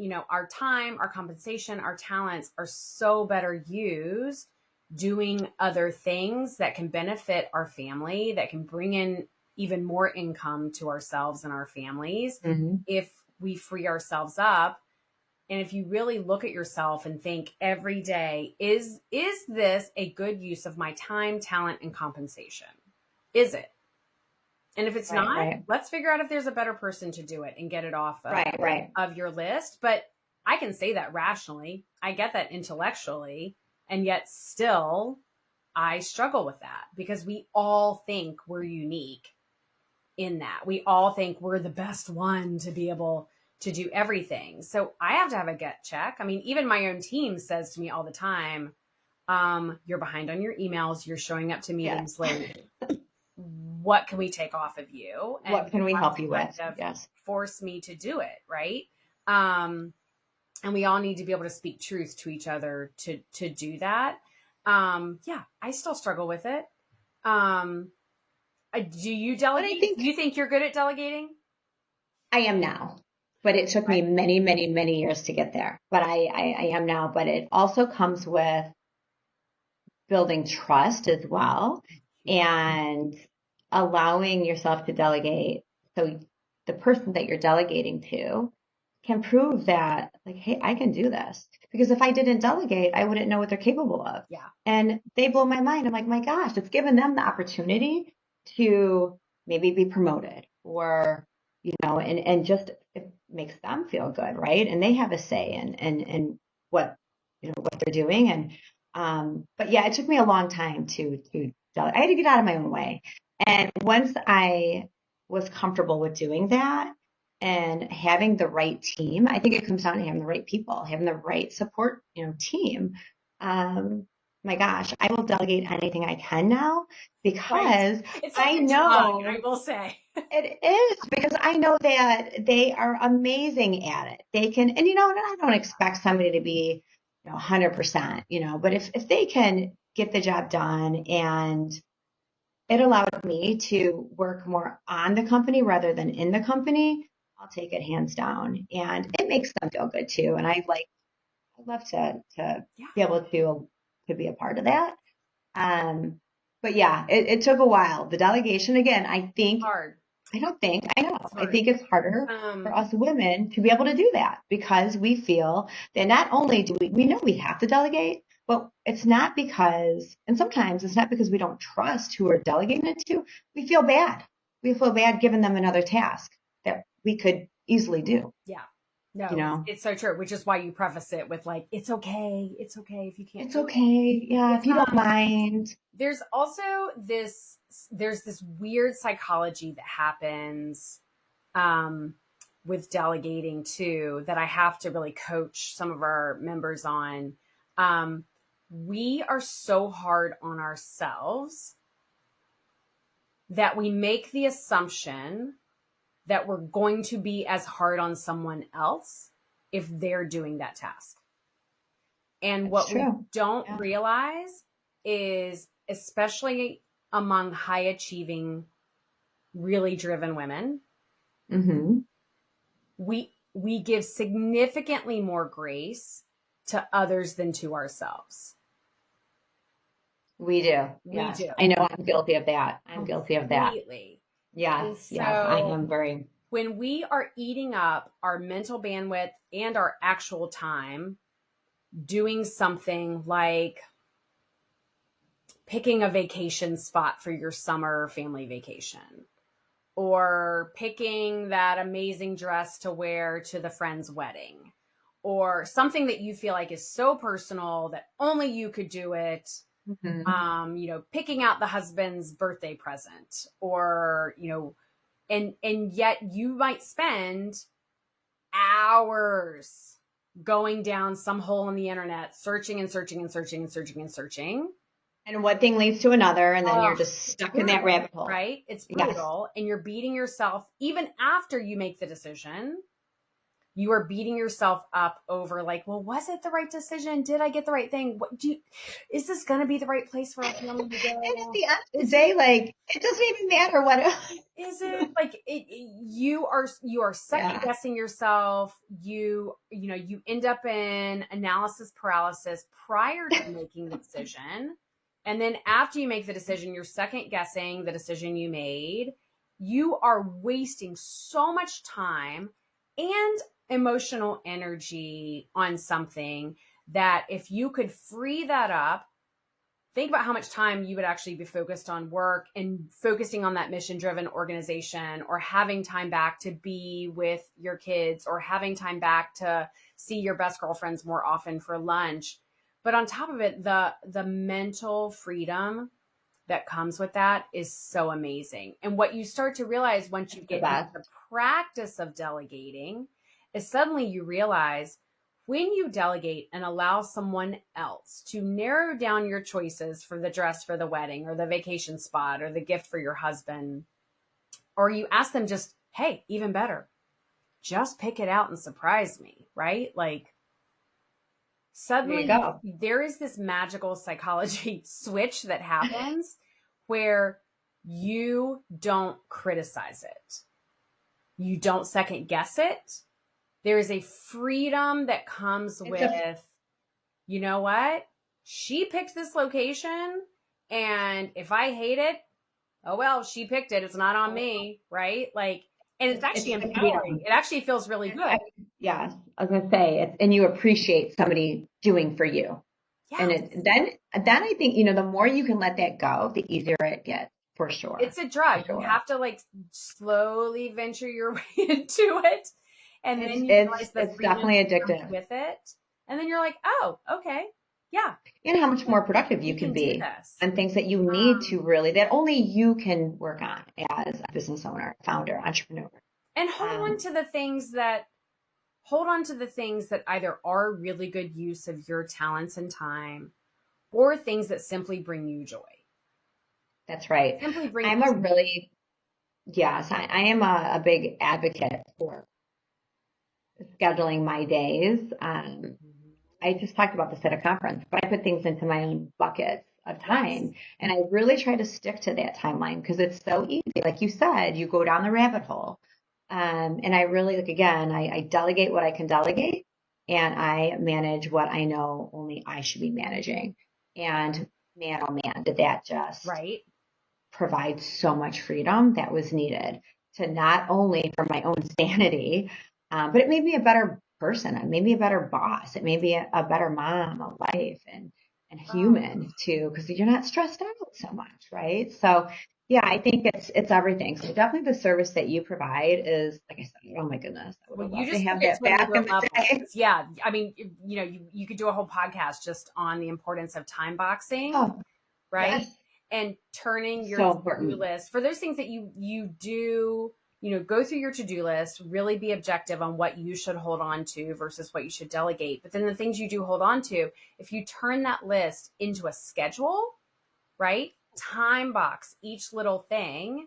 time, our compensation, our talents are so better used doing other things that can benefit our family, that can bring in even more income to ourselves and our families if we free ourselves up. And if you really look at yourself and think every day, is this a good use of my time, talent, and compensation? Is it? And if it's not, let's figure out if there's a better person to do it and get it off of your list. But I can say that rationally. I get that intellectually. And yet still, I struggle with that because we all think we're unique in that. We all think we're the best one to be able to do everything. So I have to have a gut check. I mean, even my own team says to me all the time, you're behind on your emails. You're showing up to meetings late. What can we take off of you? And what can we help you with? Force me to do it. Right. And we all need to be able to speak truth to each other to do that. I still struggle with it. Do you But I delegate? think Do you think you're good at delegating? I am now, but it took me Right. many, many, many years to get there. But I am now, but it also comes with building trust as well and allowing yourself to delegate. So the person that you're delegating to can prove that, like, hey, I can do this. Because if I didn't delegate, I wouldn't know what they're capable of. Yeah. And they blow my mind. I'm like, my gosh, it's given them the opportunity to maybe be promoted or, and just it makes them feel good, right? And they have a say in what, what they're doing. And but yeah, it took me a long time I had to get out of my own way. And once I was comfortable with doing that and having the right team, I think it comes down to having the right people, having the right support, team. Um, my gosh, I will delegate anything I can now Right. because It's like I a drug, I know will say. it is because I know that they are amazing at it. They can, and and I don't expect somebody to be, 100%, but if they can get the job done and it allowed me to work more on the company rather than in the company, I'll take it hands down. And it makes them feel good too. And I love to Yeah. be able to be a part of that. But yeah, it took a while. The delegation again, Hard. I know. It's I hard. think it's harder for us women to be able to do that because we feel that not only do we know we have to delegate, but it's not because, and sometimes it's not because we don't trust who we're delegating it to. We feel bad. We feel bad giving them another task that we could easily do, Yeah. you No, know? it's so true, which is why you preface it with like, it's okay. It's okay if you can't It's do it. okay. Yeah, It's if you don't mind. there's also there's this weird psychology that happens um, with delegating too that I have to really coach some of our members on. Um, we are so hard on ourselves that we make the assumption that we're going to be as hard on someone else if they're doing that task. And That's what we true. don't Yeah. realize is, especially among high achieving, really driven women, Mm-hmm. we give significantly more grace to others than to ourselves. We do. We Yes. do I know I'm guilty of that. I'm guilty of that. completely. And Yes. Yes. I so am very. when we are eating up our mental bandwidth and our actual time doing something like picking a vacation spot for your summer family vacation or picking that amazing dress to wear to the friend's wedding or something that you feel like is so personal that only you could do it. Mhm. Picking out the husband's birthday present or, and yet you might spend hours going down some hole in the internet, searching and searching and searching and searching and searching. And one thing leads to another, and then you're Oh, just it's stuck in that brutal, rabbit hole. right? It's Yes. brutal. And you're beating yourself, even after you make the decision, you are beating yourself up over like, well, was it the right decision? Did I get the right thing? Is this going to be the right place for our family to And at go? the end of the Is day, like, it doesn't even matter what. is it like you are second Yeah. guessing yourself, you end up in analysis paralysis prior to making the decision, and then after you make the decision you're second guessing the decision you made. You are wasting so much time and emotional energy on something that if you could free that up, think about how much time you would actually be focused on work and focusing on that mission driven organization or having time back to be with your kids or having time back to see your best girlfriends more often for lunch. But on top of it, the mental freedom that comes with that is so amazing. And what you start to realize once you The get into best. the practice of delegating is suddenly you realize when you delegate and allow someone else to narrow down your choices for the dress for the wedding or the vacation spot or the gift for your husband, or you ask them just, hey, even better, just pick it out and surprise me, right? Like There you suddenly go. there is this magical psychology switch that happens where you don't criticize it. You don't second guess it. There is a freedom that comes with, you know what? She picked this location, and if I hate it, oh well, she picked it. It's not on me, right? Like, and it's actually empowering. It actually feels really good. Yeah, I was gonna say, and you appreciate somebody doing for you. Yeah. And then I think, the more you can let that go, the easier it gets, for sure. It's a drug. You have to like slowly venture your way into it. And then you realize the it's freedom definitely that comes addictive. with it. And then you're like, oh, okay. Yeah. And how much more productive you can be on things that you need to really, that only you can work on as a business owner, founder, entrepreneur. And hold on to the things that either are really good use of your talents and time, or things that simply bring you joy. That's right. Yes, I am a big advocate for scheduling my days. I just talked about this at a conference, but I put things into my own buckets of time. Yes. And I really try to stick to that timeline because it's so easy. Like you said, you go down the rabbit hole. And I really, I delegate what I can delegate, and I manage what I know only I should be managing. And man, oh man, did that just provide so much freedom that was needed to not only for my own sanity, but it made me a better person. It made me a better boss. It made me a better mom, a wife, and human too, because you're not stressed out so much, right? So yeah, I think it's everything. So definitely the service that you provide is, like I said, oh my goodness, I would love to have that back in the day. Yeah, I mean, you could do a whole podcast just on the importance of time boxing, right? Yes. And turning your to-do list for those things that you do, go through your to-do list, really be objective on what you should hold on to versus what you should delegate. But then the things you do hold on to, if you turn that list into a schedule, right? Time box each little thing.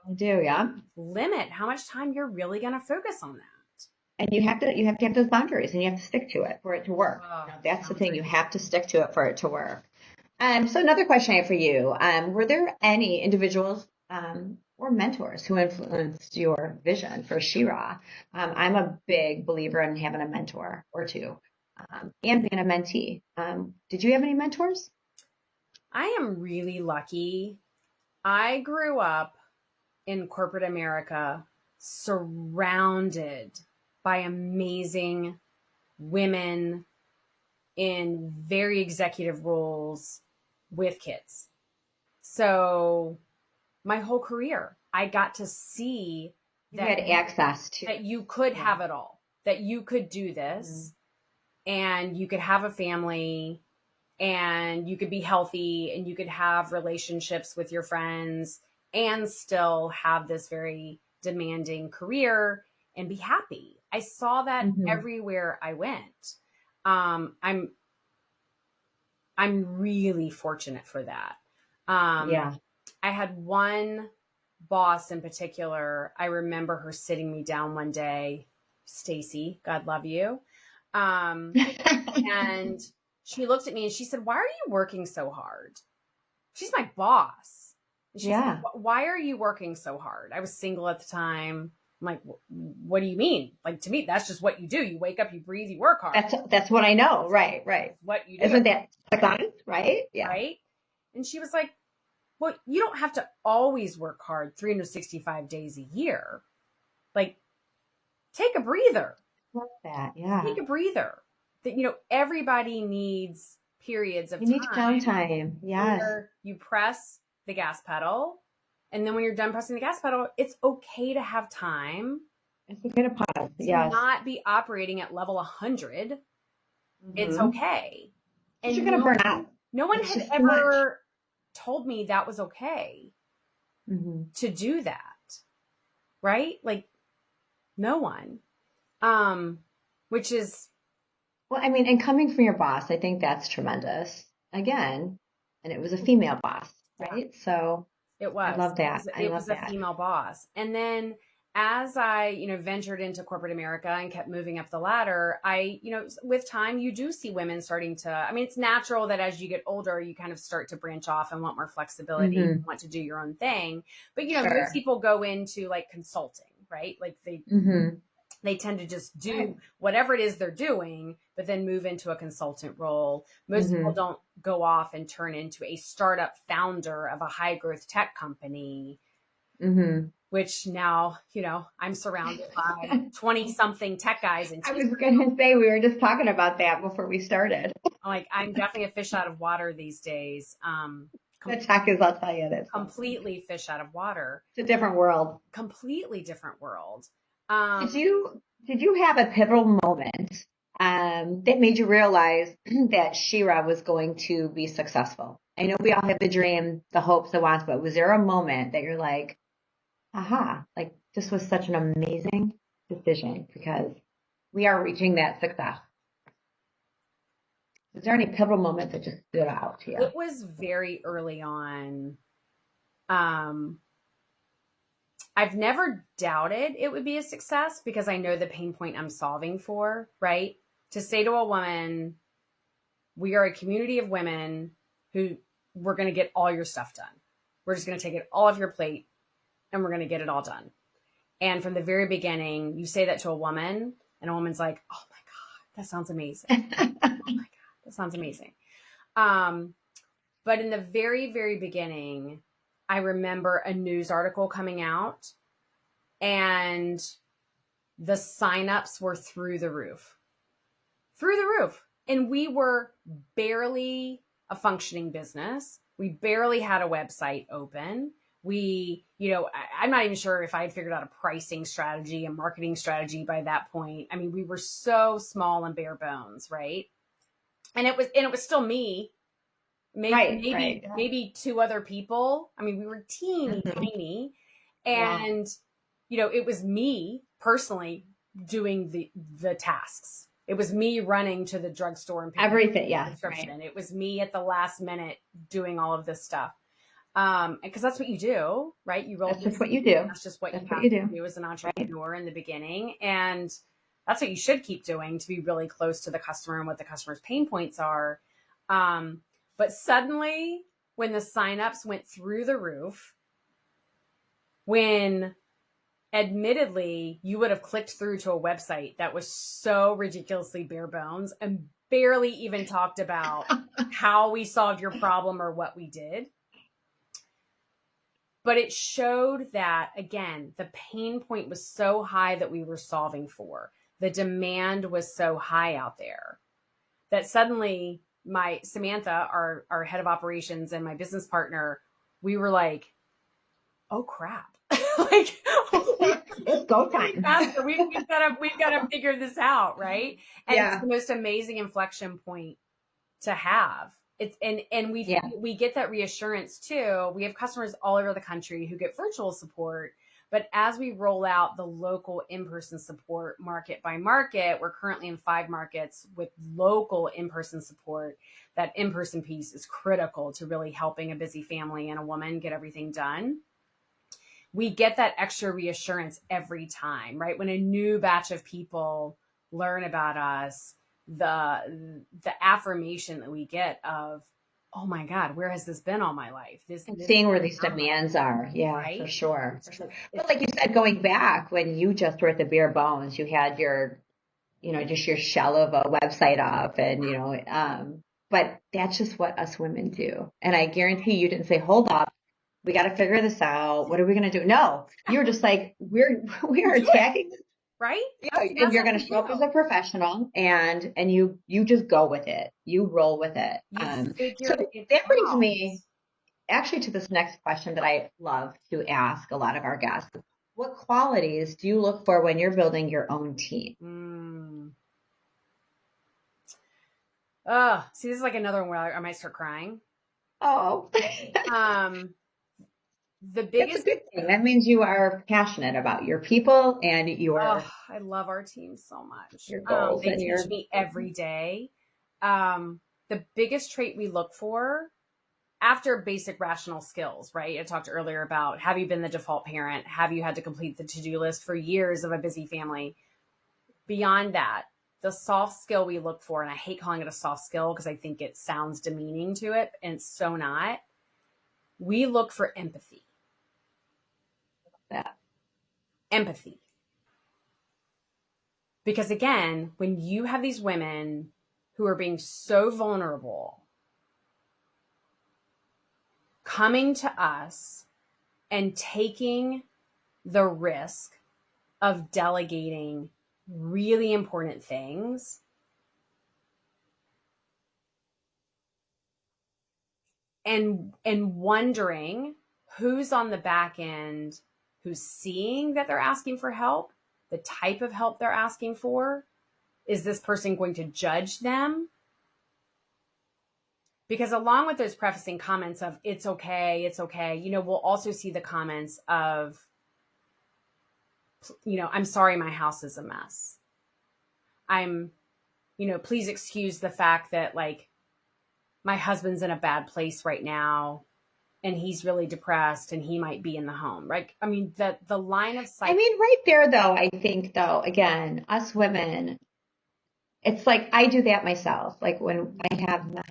I do, yeah. Limit how much time you're really going to focus on that. And you have to have those boundaries, and you have to stick to it for it to work. That's the thing. You have to stick to it for it to work. So another question I have for you, were there any individuals or mentors who influenced your vision for Sherah? I'm a big believer in having a mentor or two and being a mentee. Did you have any mentors? I am really lucky. I grew up in corporate America surrounded by amazing women in very executive roles with kids. So my whole career, I got to see that you had access to, that you could have it all, that you could do this, and you could have a family, and you could be healthy, and you could have relationships with your friends and still have this very demanding career and be happy. I saw that everywhere I went. I'm really fortunate for that. I had one boss in particular. I remember her sitting me down one day, Staci, God love you. And she looked at me and she said, "Why are you working so hard?" She's my boss. And she said, "Why are you working so hard?" I was single at the time. I'm like, "What do you mean?" Like, to me, that's just what you do. You wake up, you breathe, you work hard. That's what I know. Right. What you do. Isn't that science, right? Yeah. Right. And she was like, "Well, you don't have to always work hard 365 days a year. Like, take a breather." Love that. Yeah. Take a breather. That, everybody needs periods of time. You need downtime. Yes. Where you press the gas pedal, and then when you're done pressing the gas pedal, it's okay to have time. It's okay to pause. To not be operating at level 100. It's okay. And you're going to burn out. No one had ever told me that was okay to do that. Right? Like, no one. Which is... Well, I mean, and coming from your boss, I think that's tremendous. Again, and it was a female boss, right? So it was. I love that. It was a female boss. And then as I, ventured into corporate America and kept moving up the ladder, with time, you do see women starting to, it's natural that as you get older, you kind of start to branch off and want more flexibility, Mm-hmm. want to do your own thing. But, Sure. most people go into like consulting, right? Like Mm-hmm. they tend to just do Right. whatever it is they're doing, but then move into a consultant role. Most Mm-hmm. people don't go off and turn into a startup founder of a high growth tech company. Mm-hmm. Which now, I'm surrounded by 20 something tech guys. And I was going to say, we were just talking about that before we started. I'm definitely a fish out of water these days. The tech is, I'll tell you, that's completely fish out of water. It's a different world. Completely different world. Did you have a pivotal moment that made you realize that Sherah was going to be successful? I know we all have the dream, the hopes, the wants, but was there a moment that you're like, aha, like this was such an amazing decision because we are reaching that success? Was there any pivotal moment that just stood out to you? It was very early on. I've never doubted it would be a success because I know the pain point I'm solving for, right? To say to a woman, we are a community of women who we're going to get all your stuff done. We're just going to take it all off your plate and we're going to get it all done. And from the very beginning, you say that to a woman and a woman's like, oh my God, that sounds amazing. Oh my God, that sounds amazing. But in the very, very beginning, I remember a news article coming out and the signups were through the roof. And we were barely a functioning business. We barely had a website open. I'm not even sure if I had figured out a pricing strategy, a marketing strategy by that point. We were so small and bare bones, right? And it was still me. Maybe two other people. We were teeny tiny. And, it was me personally doing the tasks. It was me running to the drugstore and picking everything. up the prescription. Right. It was me at the last minute doing all of this stuff. Because that's what you do, right? You roll. That's just what you do. That's just what you do as an entrepreneur in the beginning. And that's what you should keep doing to be really close to the customer and what the customer's pain points are. But suddenly, when the signups went through the roof, when admittedly you would have clicked through to a website that was so ridiculously bare bones and barely even talked about how we solved your problem or what we did. But it showed that, again, the pain point was so high that we were solving for. The demand was so high out there that suddenly Samantha, our head of operations and my business partner, we were like, oh crap. It's go time. We've got to figure this out, right? And It's the most amazing inflection point to have. We get that reassurance too. We have customers all over the country who get virtual support, but as we roll out the local in-person support market by market, we're currently in 5 markets with local in-person support. That in-person piece is critical to really helping a busy family and a woman get everything done. We get that extra reassurance every time, right? When a new batch of people learn about us, the affirmation that we get of, oh my God, where has this been all my life? Seeing where these demands are. Yeah, right? For sure. But like you said, going back when you just were at the bare bones, you had your, just your shell of a website up and, but that's just what us women do. And I guarantee you didn't say, hold up, we got to figure this out. What are we going to do? No, you're just like, we are attacking this. Right? And you're going to show up as a professional and you just go with it. You roll with it. So that brings me actually to this next question that I love to ask a lot of our guests. What qualities do you look for when you're building your own team? See, this is like another one where I might start crying. Oh. The biggest That's a good thing. That means you are passionate about your people and your. I love our team so much. Your goals they teach me every day. The biggest trait we look for after basic rational skills, right? I talked earlier about, have you been the default parent? Have you had to complete the to-do list for years of a busy family? Beyond that, the soft skill we look for, and I hate calling it a soft skill because I think it sounds demeaning to it, and it's so not. We look for empathy. Yeah. Empathy. Because again, when you have these women who are being so vulnerable, coming to us and taking the risk of delegating really important things, and wondering who's on the back end, who's seeing that they're asking for help, the type of help they're asking for. Is this person going to judge them? Because along with those prefacing comments of it's okay, we'll also see the comments of, I'm sorry, my house is a mess. Please excuse the fact that like my husband's in a bad place right now and he's really depressed and he might be in the home, right? I mean, the line of sight. I mean, right there though, I think though, again, us women, it's like I do that myself. Like when I have my,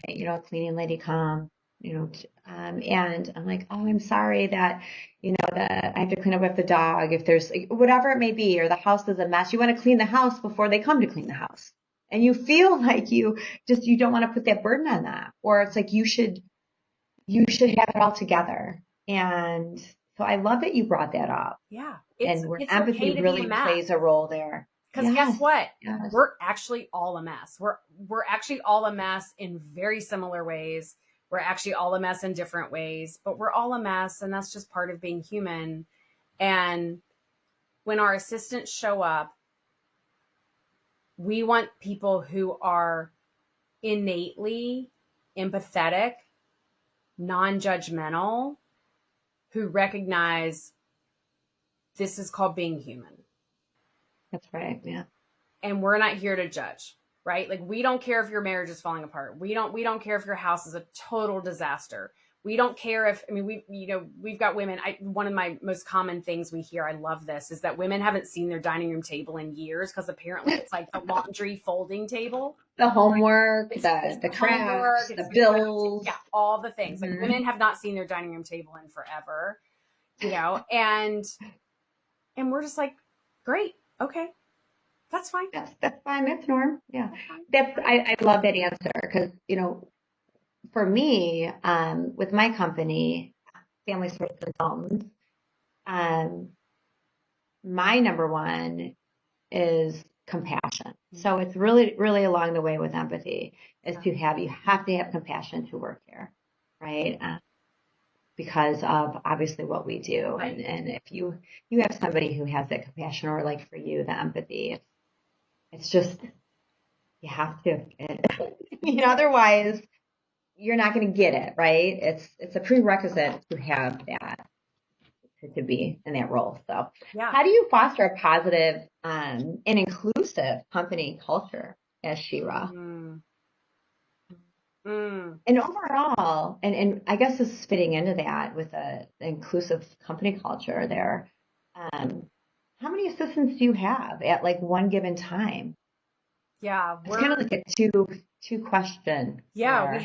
cleaning lady come, and I'm like, oh, I'm sorry that, that I have to clean up with the dog if there's whatever it may be, or the house is a mess. You want to clean the house before they come to clean the house. And you feel like you don't want to put that burden on that. Or it's like you should have it all together. And so I love that you brought that up. Yeah. And where it's empathy okay really plays a role there. Because guess what? Yes. We're actually all a mess. We're actually all a mess in very similar ways. We're actually all a mess in different ways, but we're all a mess, and that's just part of being human. And when our assistants show up, we want people who are innately empathetic, non-judgmental, who recognize this is called being human. That's right. Yeah. And we're not here to judge, right? Like, we don't care if your marriage is falling apart. We don't care if your house is a total disaster. We don't care if, we've got women. One of my most common things we hear, I love this, is that women haven't seen their dining room table in years because apparently it's like the laundry folding table. The homework, the crafts, the bills. Yeah, all the things. Mm-hmm. Like, women have not seen their dining room table in forever, and we're just like, great, okay. That's fine. Yes, that's fine. That's norm. Yeah. I love that answer because, for me, with my company, Family Source Consultants, my number one is compassion. So it's really, really along the way with empathy is you have to have compassion to work here, right? Because of obviously what we do. Right. And if you have somebody who has that compassion, or like for you, the empathy, it's just, you have to. Otherwise, you're not going to get it, right? It's a prerequisite to have that, to be in that role. So, yeah. How do you foster a positive and inclusive company culture as Sherah? And overall, and I guess this is fitting into that with the inclusive company culture there. How many assistants do you have at like one given time? Yeah, it's kind of like a two question. Yeah, there.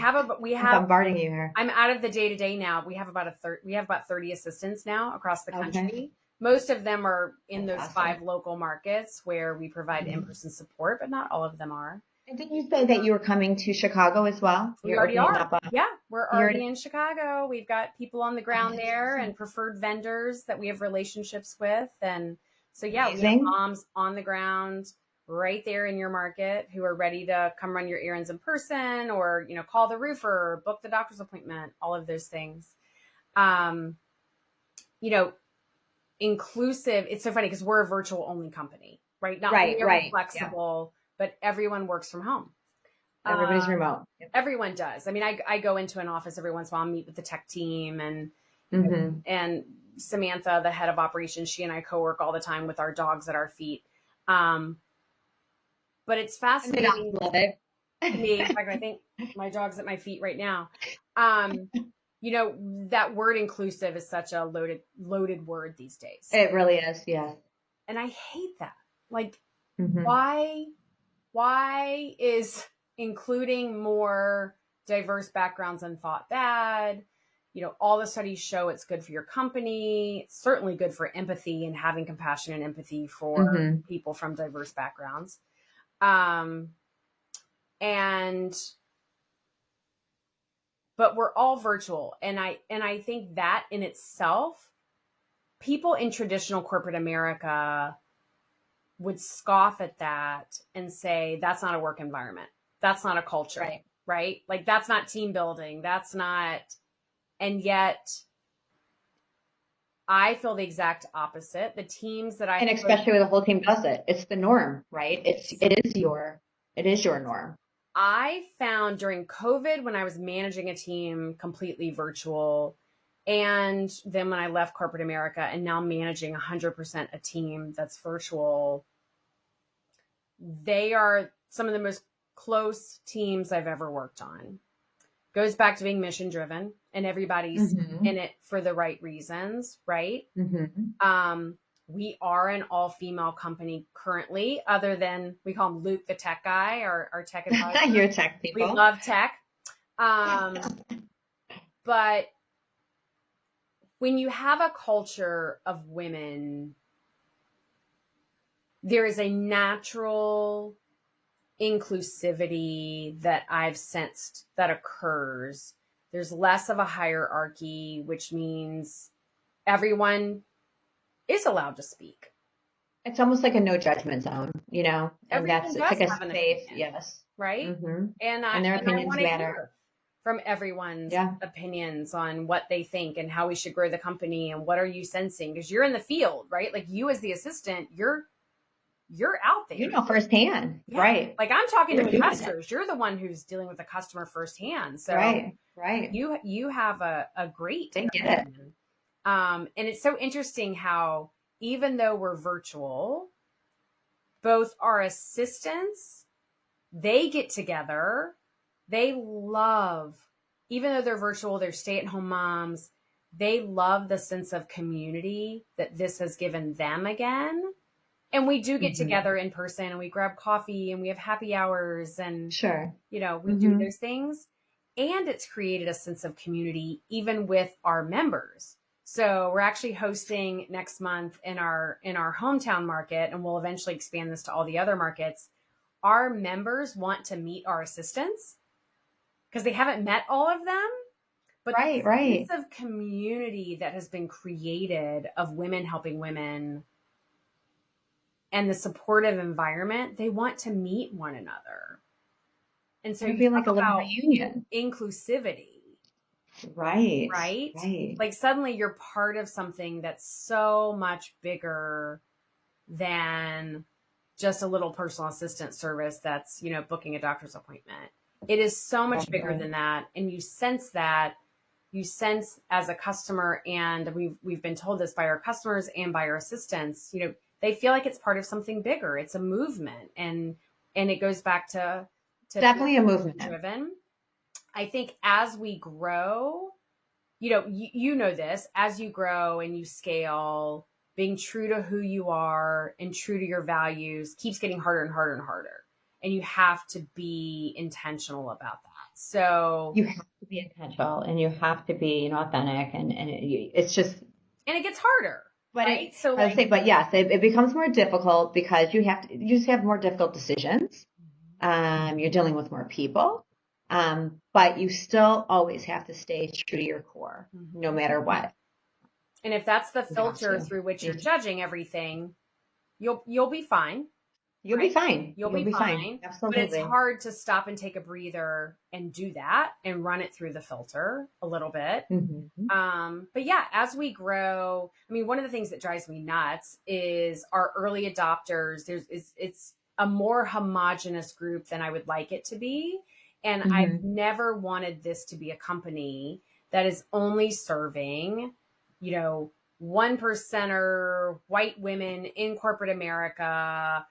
we have I'm bombarding you here. I'm out of the day-to-day now. We have about 30 assistants now across the country. Okay. Most of them are in That's those awesome. 5 local markets where we provide in-person support, but not all of them are. And didn't you say that you were coming to Chicago as well? We already are. Yeah, we're already in Chicago. We've got people on the ground there and preferred vendors that we have relationships with. And so, yeah, Amazing. we have moms on the ground right there in your market who are ready to come run your errands in person, or, call the roofer, book the doctor's appointment, all of those things. Inclusive. It's so funny because we're a virtual only company, right? Not only are we flexible, but everyone works from home. Everybody's remote. Yep. Everyone does. I mean, I go into an office every once in a while, meet with the tech team, and and Samantha, the head of operations, she and I co-work all the time with our dogs at our feet. But it's fascinating. I love it. Me, in fact, I think my dog's at my feet right now. you know, that word inclusive is such a loaded word these days. It really is. Yeah. And I hate that. Like, Mm-hmm. why is including more diverse backgrounds and thought bad? You know, all the studies show it's good for your company. It's certainly good for empathy and having compassion and empathy for Mm-hmm. people from diverse backgrounds. But we're all virtual. And I think that in itself, people in traditional corporate America would scoff at that and say, that's not a work environment. That's not a culture, right? Like, that's not team building. That's not, and yet I feel the exact opposite. The teams that And especially when the whole team does it, it's the norm, right? It is your norm. I found during COVID, when I was managing a team completely virtual, and then when I left corporate America and now managing 100% a team that's virtual, they are some of the most close teams I've ever worked on. Goes back to being mission driven, and everybody's in it for the right reasons, right? Mm-hmm. We are an all-female company currently, other than we call him Luke, the tech guy, our tech advisor. You're tech people. We love tech. But when you have a culture of women, there is a natural inclusivity that I've sensed that occurs. There's less of a hierarchy, which means everyone is allowed to speak. It's almost like a no judgment zone, you know, and Everyone it's like a safe, opinion, yes, right? mm-hmm. And their opinions want to matter hear from everyone's opinions on what they think and how we should grow the company and what are you sensing, because you're in the field, right? Like, you as the assistant, you're out there, you know, firsthand, right? Like, I'm talking to investors. You're the one who's dealing with the customer firsthand, so right. You have a great they get it. And it's so interesting how, even though we're virtual, both our assistants, they get together. They love, even though they're virtual, they're stay-at-home moms, they love the sense of community that this has given them again. And we do get together in person, and we grab coffee, and we have happy hours, and you know, we do those things. And it's created a sense of community even with our members. So we're actually hosting next month in our hometown market, and we'll eventually expand this to all the other markets. Our members want to meet our assistants because they haven't met all of them. But the sense of community that has been created of women helping women and the supportive environment, they want to meet one another. And so you feel like a little reunion. Inclusivity. Right. Like, suddenly you're part of something that's so much bigger than just a little personal assistant service that's, you know, booking a doctor's appointment. It is so much bigger than that. And you sense as a customer, and we've been told this by our customers and by our assistants, you know, they feel like it's part of something bigger. It's a movement. And it goes back to definitely a movement driven. I think as we grow, you know, you know this, as you grow and you scale, being true to who you are and true to your values keeps getting harder and harder and harder. And you have to be intentional about that. So you have to be intentional, and you have to be, you know, authentic, and it's just, and it gets harder. But right? but yes, it becomes more difficult because you just have more difficult decisions. You're dealing with more people. But you still always have to stay true to your core, no matter what. And if that's the filter through which you're judging everything, you'll be fine. You'll be fine. You'll be fine. Absolutely. But it's hard to stop and take a breather and do that and run it through the filter a little bit. But yeah, as we grow, I mean, one of the things that drives me nuts is our early adopters. It's a more homogenous group than I would like it to be. And I've never wanted this to be a company that is only serving, you know, 1%er white women in corporate America,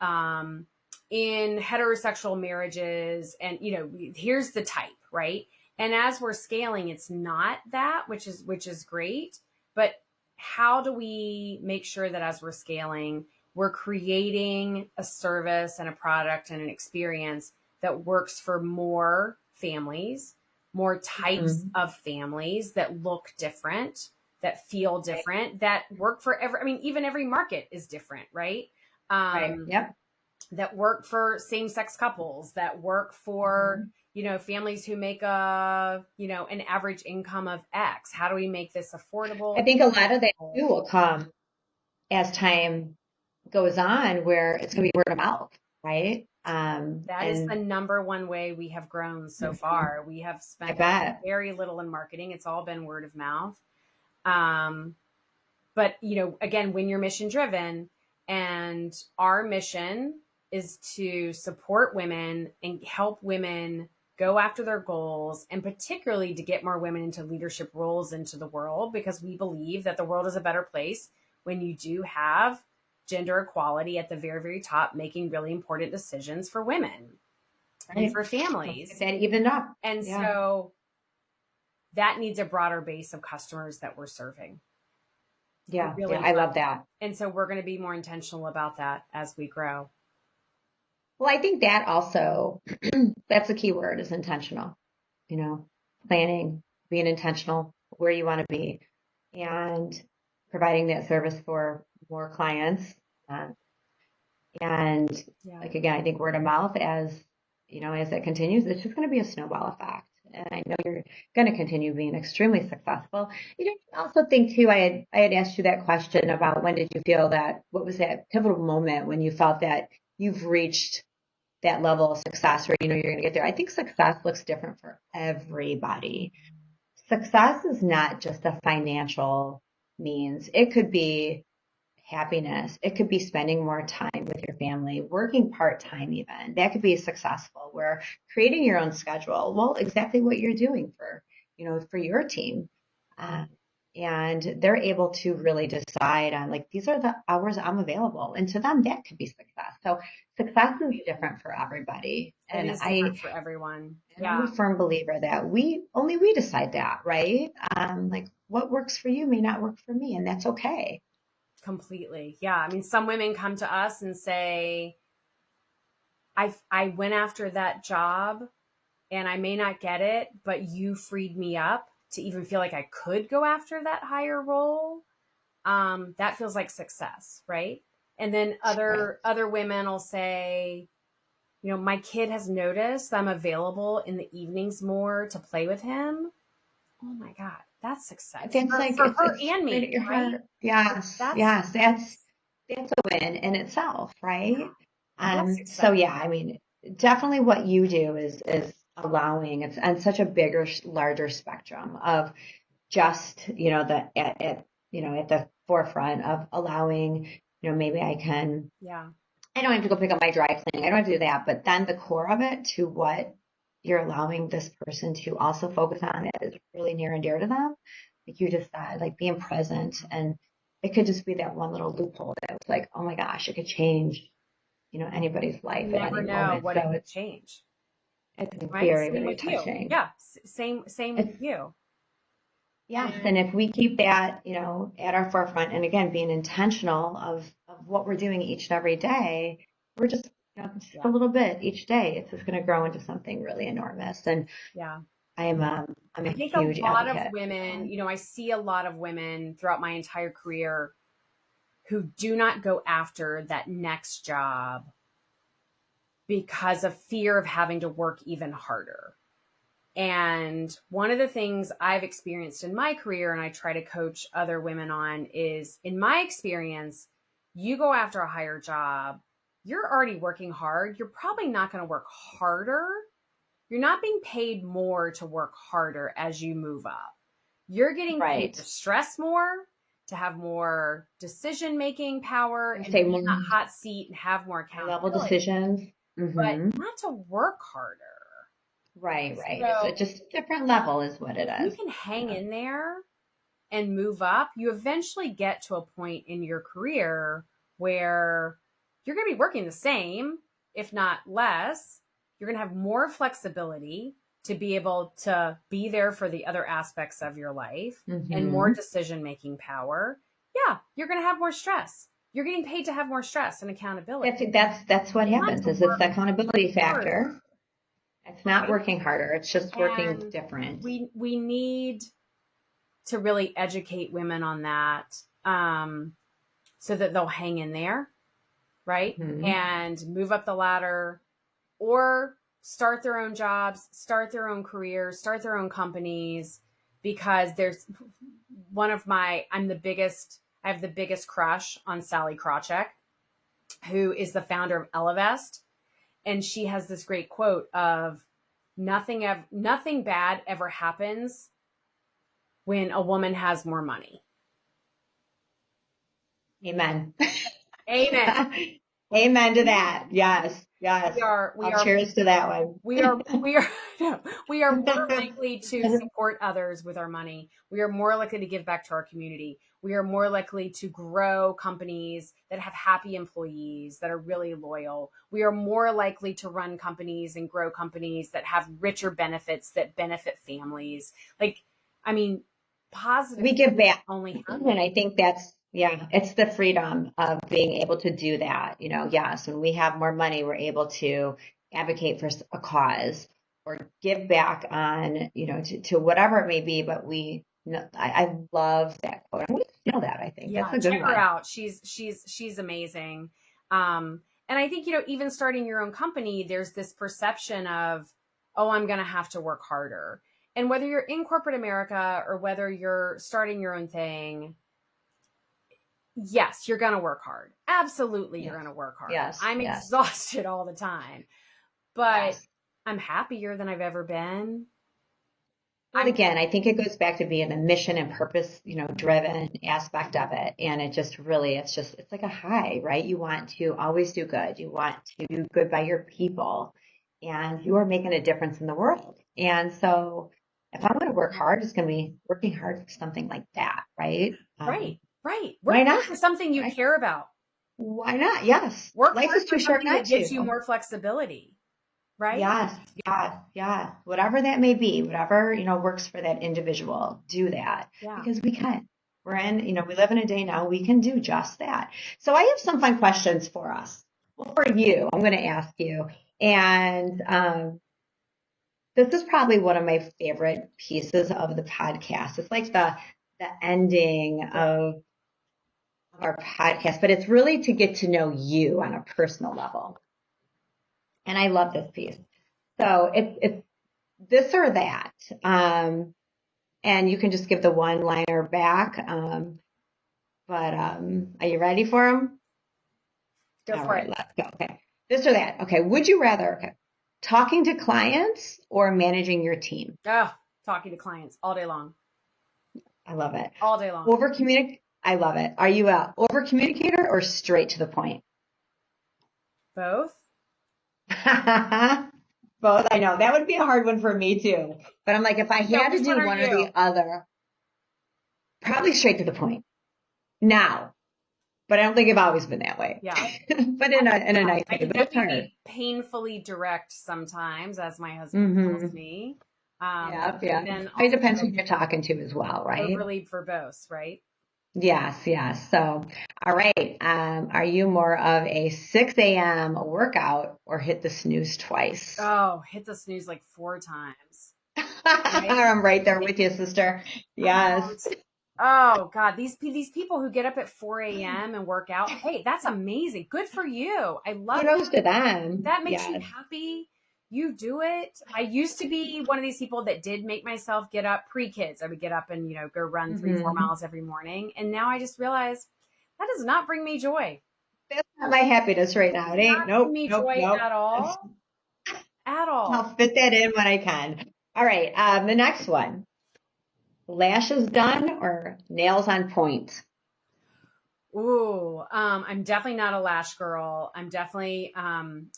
in heterosexual marriages. And, you know, here's the type, right? And as we're scaling, it's not that, which is great. But how do we make sure that as we're scaling, we're creating a service and a product and an experience that works for more families, more types of families that look different, that feel different, that work for even every market is different, right? Right. Yep. That work for same-sex couples, that work for, families who make an average income of X. How do we make this affordable? I think a lot of that too will come as time goes on, where it's going to be word of mouth, right? That is the number one way we have grown so far. We have spent very little in marketing. It's all been word of mouth. But, again, when you're mission driven, and our mission is to support women and help women go after their goals, and particularly to get more women into leadership roles into the world, because we believe that the world is a better place when you do have gender equality at the very, very top, making really important decisions for women and for families. That even up. And so that needs a broader base of customers that we're serving. Yeah, really I love that. And so we're going to be more intentional about that as we grow. Well, I think that also, that's a key word, is intentional. Planning, being intentional where you want to be, and providing that service for more clients. Like, again, I think word of mouth, as that continues, it's just going to be a snowball effect. And I know you're going to continue being extremely successful. I also think too, I had asked you that question about when did you feel that, what was that pivotal moment when you felt that you've reached that level of success, or you're going to get there. I think success looks different for everybody. Success is not just a financial means. It could be happiness. It could be spending more time with your family, working part-time even. That could be successful. Where creating your own schedule. Well, exactly what you're doing for your team. And they're able to really decide on, like, these are the hours I'm available. And to them, that could be success. So success is different for everybody. And it is different for everyone. Yeah. I'm a firm believer that we decide that, right? Like, what works for you may not work for me, and that's okay. Completely. Yeah. I mean, some women come to us and say, I went after that job and I may not get it, but you freed me up to even feel like I could go after that higher role. That feels like success, right? And then other women will say, my kid has noticed I'm available in the evenings more to play with him. Oh my God, that's success. That's for her and me, right? Yes, that's a win in itself, right? So yeah, I mean, definitely what you do is allowing, it's on such a bigger, larger spectrum of just, at the forefront of allowing, maybe I can, I don't have to go pick up my dry cleaning. I don't have to do that, but then the core of it, to what you're allowing this person to also focus on, that is really near and dear to them. Like you just said, like being present, and it could just be that one little loophole that was like, oh my gosh, it could change, anybody's life you at never any know moment. what So it could change. It's very, very touching. You. Yeah, same with you. Yes, and if we keep that, at our forefront, and again, being intentional of what we're doing each and every day, we're just, just a little bit each day. It's just going to grow into something really enormous. And I'm a huge lot advocate. of women, I see a lot of women throughout my entire career who do not go after that next job because of fear of having to work even harder. And one of the things I've experienced in my career, and I try to coach other women on, is, in my experience, you go after a higher job, you're already working hard. You're probably not going to work harder. You're not being paid more to work harder as you move up. You're getting paid to stress more, to have more decision-making power, and be in that hot seat and have more accountability. Level decisions. But not to work harder. Right. So it's just a different level is what it is. You can hang in there and move up. You eventually get to a point in your career where you're going to be working the same, if not less. You're going to have more flexibility. to be able to be there for the other aspects of your life and more Mm-hmm. decision-making power, yeah, you're going to have more stress. You're getting paid to have more stress and accountability. That's what Not happens to is it's work the accountability harder, factor. It's not right? working harder. It's just working And different. we need to really educate women on that, so that they'll hang in there, right? Mm-hmm. And move up the ladder, or start their own jobs, start their own careers, start their own companies, because there's I have the biggest crush on Sally Krawcheck, who is the founder of Elevest. And she has this great quote of nothing bad ever happens when a woman has more money. Amen. Amen. Amen to that. Yes. Yes. We I'll are cheers to that one. no, we are more likely to support others with our money. We are more likely to give back to our community. We are more likely to grow companies that have happy employees that are really loyal. We are more likely to run companies and grow companies that have richer benefits that benefit families. Like, I mean, positive We give back. only happens. And I think it's the freedom of being able to do that. Yes, when we have more money, we're able to advocate for a cause or give back on, to whatever it may be. But I love that quote. I'm going to steal that. I think that's Yeah, a good check her one. out. She's amazing. And I think, even starting your own company, there's this perception of, oh, I'm going to have to work harder. And whether you're in corporate America or whether you're starting your own thing, yes, you're going to work hard. Absolutely, you're Yes. going to work hard. Yes. I'm Yes. exhausted all the time, but Yes. I'm happier than I've ever been. Well, again, I think it goes back to being a mission and purpose, driven aspect of it. And it's like a high, right? You want to always do good. You want to do good by your people, and you are making a difference in the world. And so if I'm going to work hard, it's going to be working hard for something like that, right? Right. Why Work not? for something you Right? care about. Why not? Yes. Work Life hard is for too short something not that gives you to. more flexibility, right? Yes, yes, yes. Whatever that may be, whatever, works for that individual, do that Yeah. because we can. We live in a day now, we can do just that. So I have some fun questions for us. Well, for you, I'm going to ask you. And this is probably one of my favorite pieces of the podcast. It's like the ending of our podcast, but it's really to get to know you on a personal level. And I love this piece. So it's this or that. And you can just give the one liner back. But are you ready for them? Go All for right, it. let's go. Okay. This or that. Okay. Would you rather talking to clients or managing your team? Oh, talking to clients all day long. I love it. All day long. Over communicate. I love it. Are you a over communicator or straight to the point? Both? Both. I know that would be a hard one for me too. But I'm like, if I So had to which do one are one or you? the other, probably straight to the point. Now, but I don't think I've always been that way. Yeah. But in a nice I way. can But it's definitely hard. be painfully direct sometimes, as my husband tells me. Yeah, But yeah. then It depends also who you're talking to as well, right? overly verbose, right? Yes, yes. So, all right. Are you more of a 6 a.m. workout or hit the snooze twice? Oh, hit the snooze like 4 times. Right? I'm right there with you, sister. Yes. Oh God, these people who get up at 4 a.m. and work out, hey, that's amazing. Good for you. I love Kudos to them. that. Makes you Yes. happy. You do it. I used to be one of these people that did make myself get up pre-kids. I would get up and, go run 3-4 Mm-hmm. miles every morning. And now I just realize that does not bring me joy. That's not my happiness right now. It It does ain't. not bring Nope, me nope, joy nope. at all. At all. I'll fit that in when I can. All right. The next one. Lashes done or nails on point? Ooh, I'm definitely not a lash girl. I'm definitely, I'm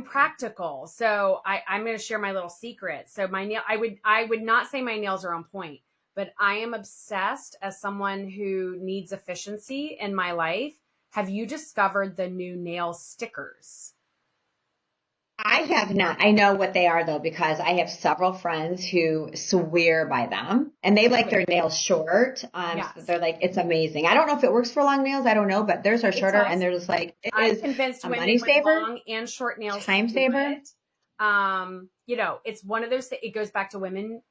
practical. So I'm going to share my little secret. So I would not say my nails are on point, but I am obsessed as someone who needs efficiency in my life. Have you discovered the new nail stickers? I have not. I know what they are though, because I have several friends who swear by them and they like their nails short. So Yes, they're like, it's amazing. I don't know if it works for long nails. I don't know, but theirs are it shorter and does. they're just like, it I've is convinced a women money with saver, long and short nails to time do saver. it. It's one of those, it goes back to women.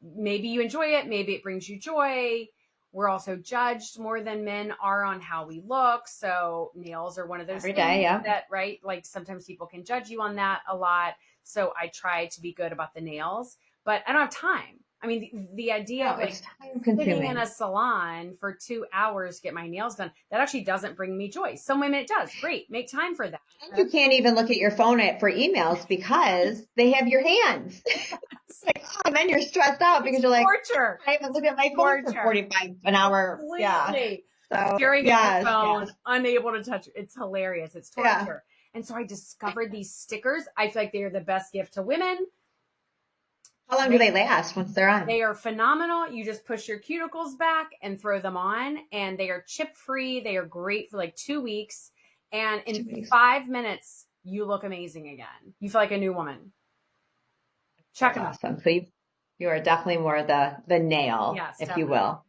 Maybe you enjoy it. Maybe it brings you joy. We're also judged more than men are on how we look. So nails are one of those Every day. things Yeah. that, right? Like sometimes people can judge you on that a lot. So I try to be good about the nails, but I don't have time. I mean, the idea No, of like it's time sitting in a consuming. salon for 2 hours to get my nails done, that actually doesn't bring me joy. Some women it does. Great. Make time for that. And you can't even look at your phone for emails because they have your hands. Like, oh, and then you're stressed out It's because you're like, torture. I haven't looked at my phone for Torture. 45 an hour. Yeah. Completely So staring at your yes, phone, yes. unable to touch it. It's hilarious. It's Yeah. torture. And so I discovered these stickers. I feel like they are the best gift to women. How long do They they last once they're on? they are phenomenal. You just push your cuticles back and throw them on, and they are chip free. They are great for like 2 weeks. And in 2 weeks. 5 minutes, you look amazing again. You feel like a new woman. Check That's them out. awesome. So you are definitely more the nail, Yes, if you definitely. will.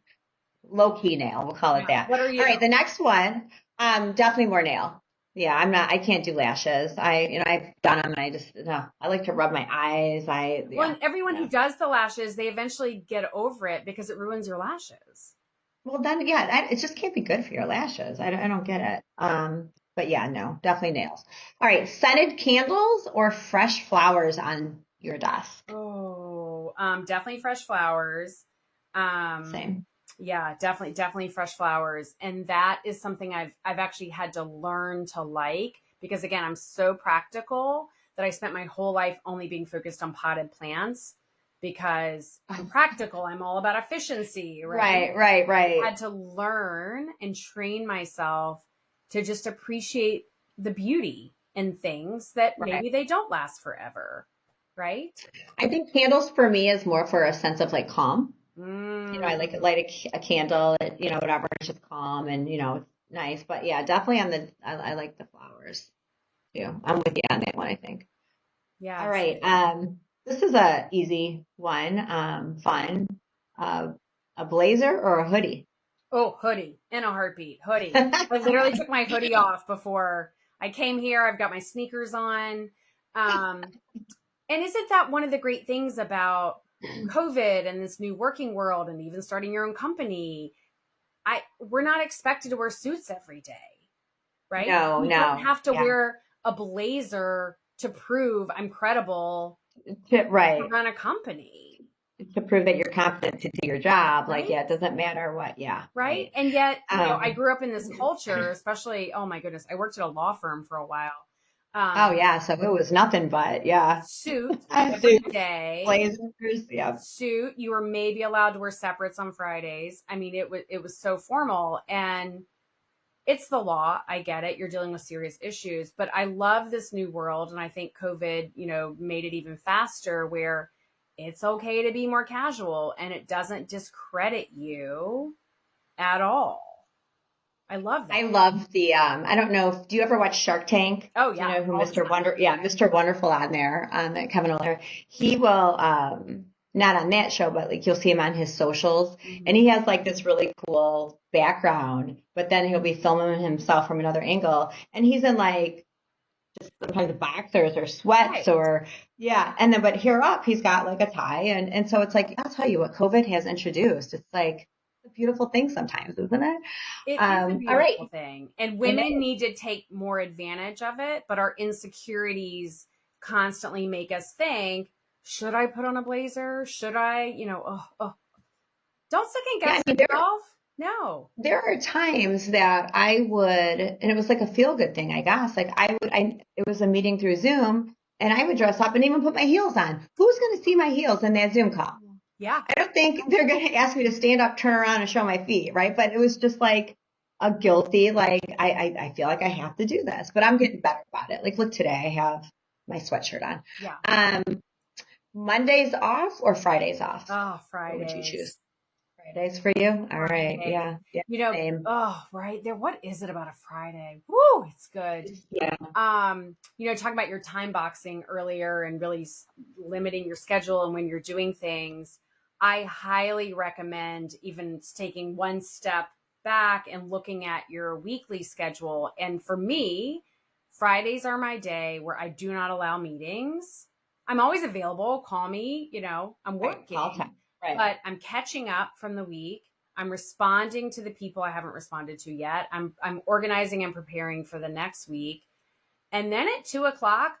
Low key nail, we'll call it Yeah. that. What are All you? right, the next one, definitely more nail. Yeah, I can't do lashes. I've done them and I just, no, I like to rub my eyes. Well, Yeah, and everyone who yeah. does the lashes, they eventually get over it because it ruins your lashes. Well, then, yeah, it just can't be good for your lashes. I don't get it. But yeah, no, definitely nails. All right, scented candles or fresh flowers on your desk? Oh, definitely fresh flowers. Um, Same. yeah, definitely fresh flowers. And that is something I've actually had to learn to like because again, I'm so practical that I spent my whole life only being focused on potted plants because I'm practical. I'm all about efficiency, right? Right, right, Had right. to learn and train myself to just appreciate the beauty in things that Right. maybe they don't last forever, right? I think candles for me is more for a sense of like calm. I like to Mm, light a candle, whatever, it's just calm and, it's nice. But yeah, definitely I like the flowers too. I'm with you on that one, I think. All yes. right. This is a easy one. Fun. Uh, a blazer or a hoodie? Oh, hoodie in a heartbeat. Hoodie. I literally took my hoodie off before I came here. I've got my sneakers on. Um, and isn't that one of the great things about COVID and this new working world and even starting your own company? We're not expected to wear suits every day, right? No, We don't no. have to Yeah. wear a blazer to prove I'm credible to Right. run a company, To prove that you're competent to do your job. Like, right? yeah, it doesn't matter what. Yeah. Right. Right. And yet, I Um, grew up in this culture, especially, oh my goodness, I worked at a law firm for a while. oh Um, yeah. So it was nothing but, yeah. Suit every Suits, day, blazers. Yeah. suit. You were maybe allowed to wear separates on Fridays. I mean, it was so formal, and it's the law. I get it. You're dealing with serious issues, but I love this new world. And I think COVID, made it even faster where it's okay to be more casual and it doesn't discredit you at all. I love I that. love I don't know do you ever watch Shark Tank? Oh Do you yeah, know who all the Mr. time. Mr. Wonderful on there, that Kevin O'Leary. He will, not on that show, but like you'll see him on his socials and Mhm. he has like this really cool background, but then he'll be filming himself from another angle and he's in like sometimes boxers or sweats Right. or yeah. And then, but here up, he's got like a tie and so it's like, I'll tell you what COVID has introduced. It's like a beautiful thing sometimes, isn't it? It is a All right. beautiful thing. And It women is. need to take more advantage of it, but our insecurities constantly make us think, should I put on a blazer? Should I, don't second Yeah, I guess mean, yourself. No. there are times that I would, and it was like a feel good thing, I guess. Like it was a meeting through Zoom, and I would dress up and even put my heels on. Who's going to see my heels in that Zoom call? Yeah. I don't think they're going to ask me to stand up, turn around, and show my feet, right? But it was just like a guilty, like I feel like I have to do this, but I'm getting better about it. Like, look, today I have my sweatshirt on. Yeah. Um, Mondays off or Fridays off? Oh, What would you choose? Fridays. Fridays for you? All right. Fridays. Yeah. Yeah. You know, Same. oh, right there. What is it about a Friday? Woo, it's good. Yeah. Talking about your time boxing earlier and really limiting your schedule and when you're doing things. I highly recommend even taking one step back and looking at your weekly schedule. And for me, Fridays are my day where I do not allow meetings. I'm always available. Call me, I'm Right. All working, time. Right. but I'm catching up from the week. I'm responding to the people I haven't responded to yet. I'm organizing and preparing for the next week. And then at 2 o'clock,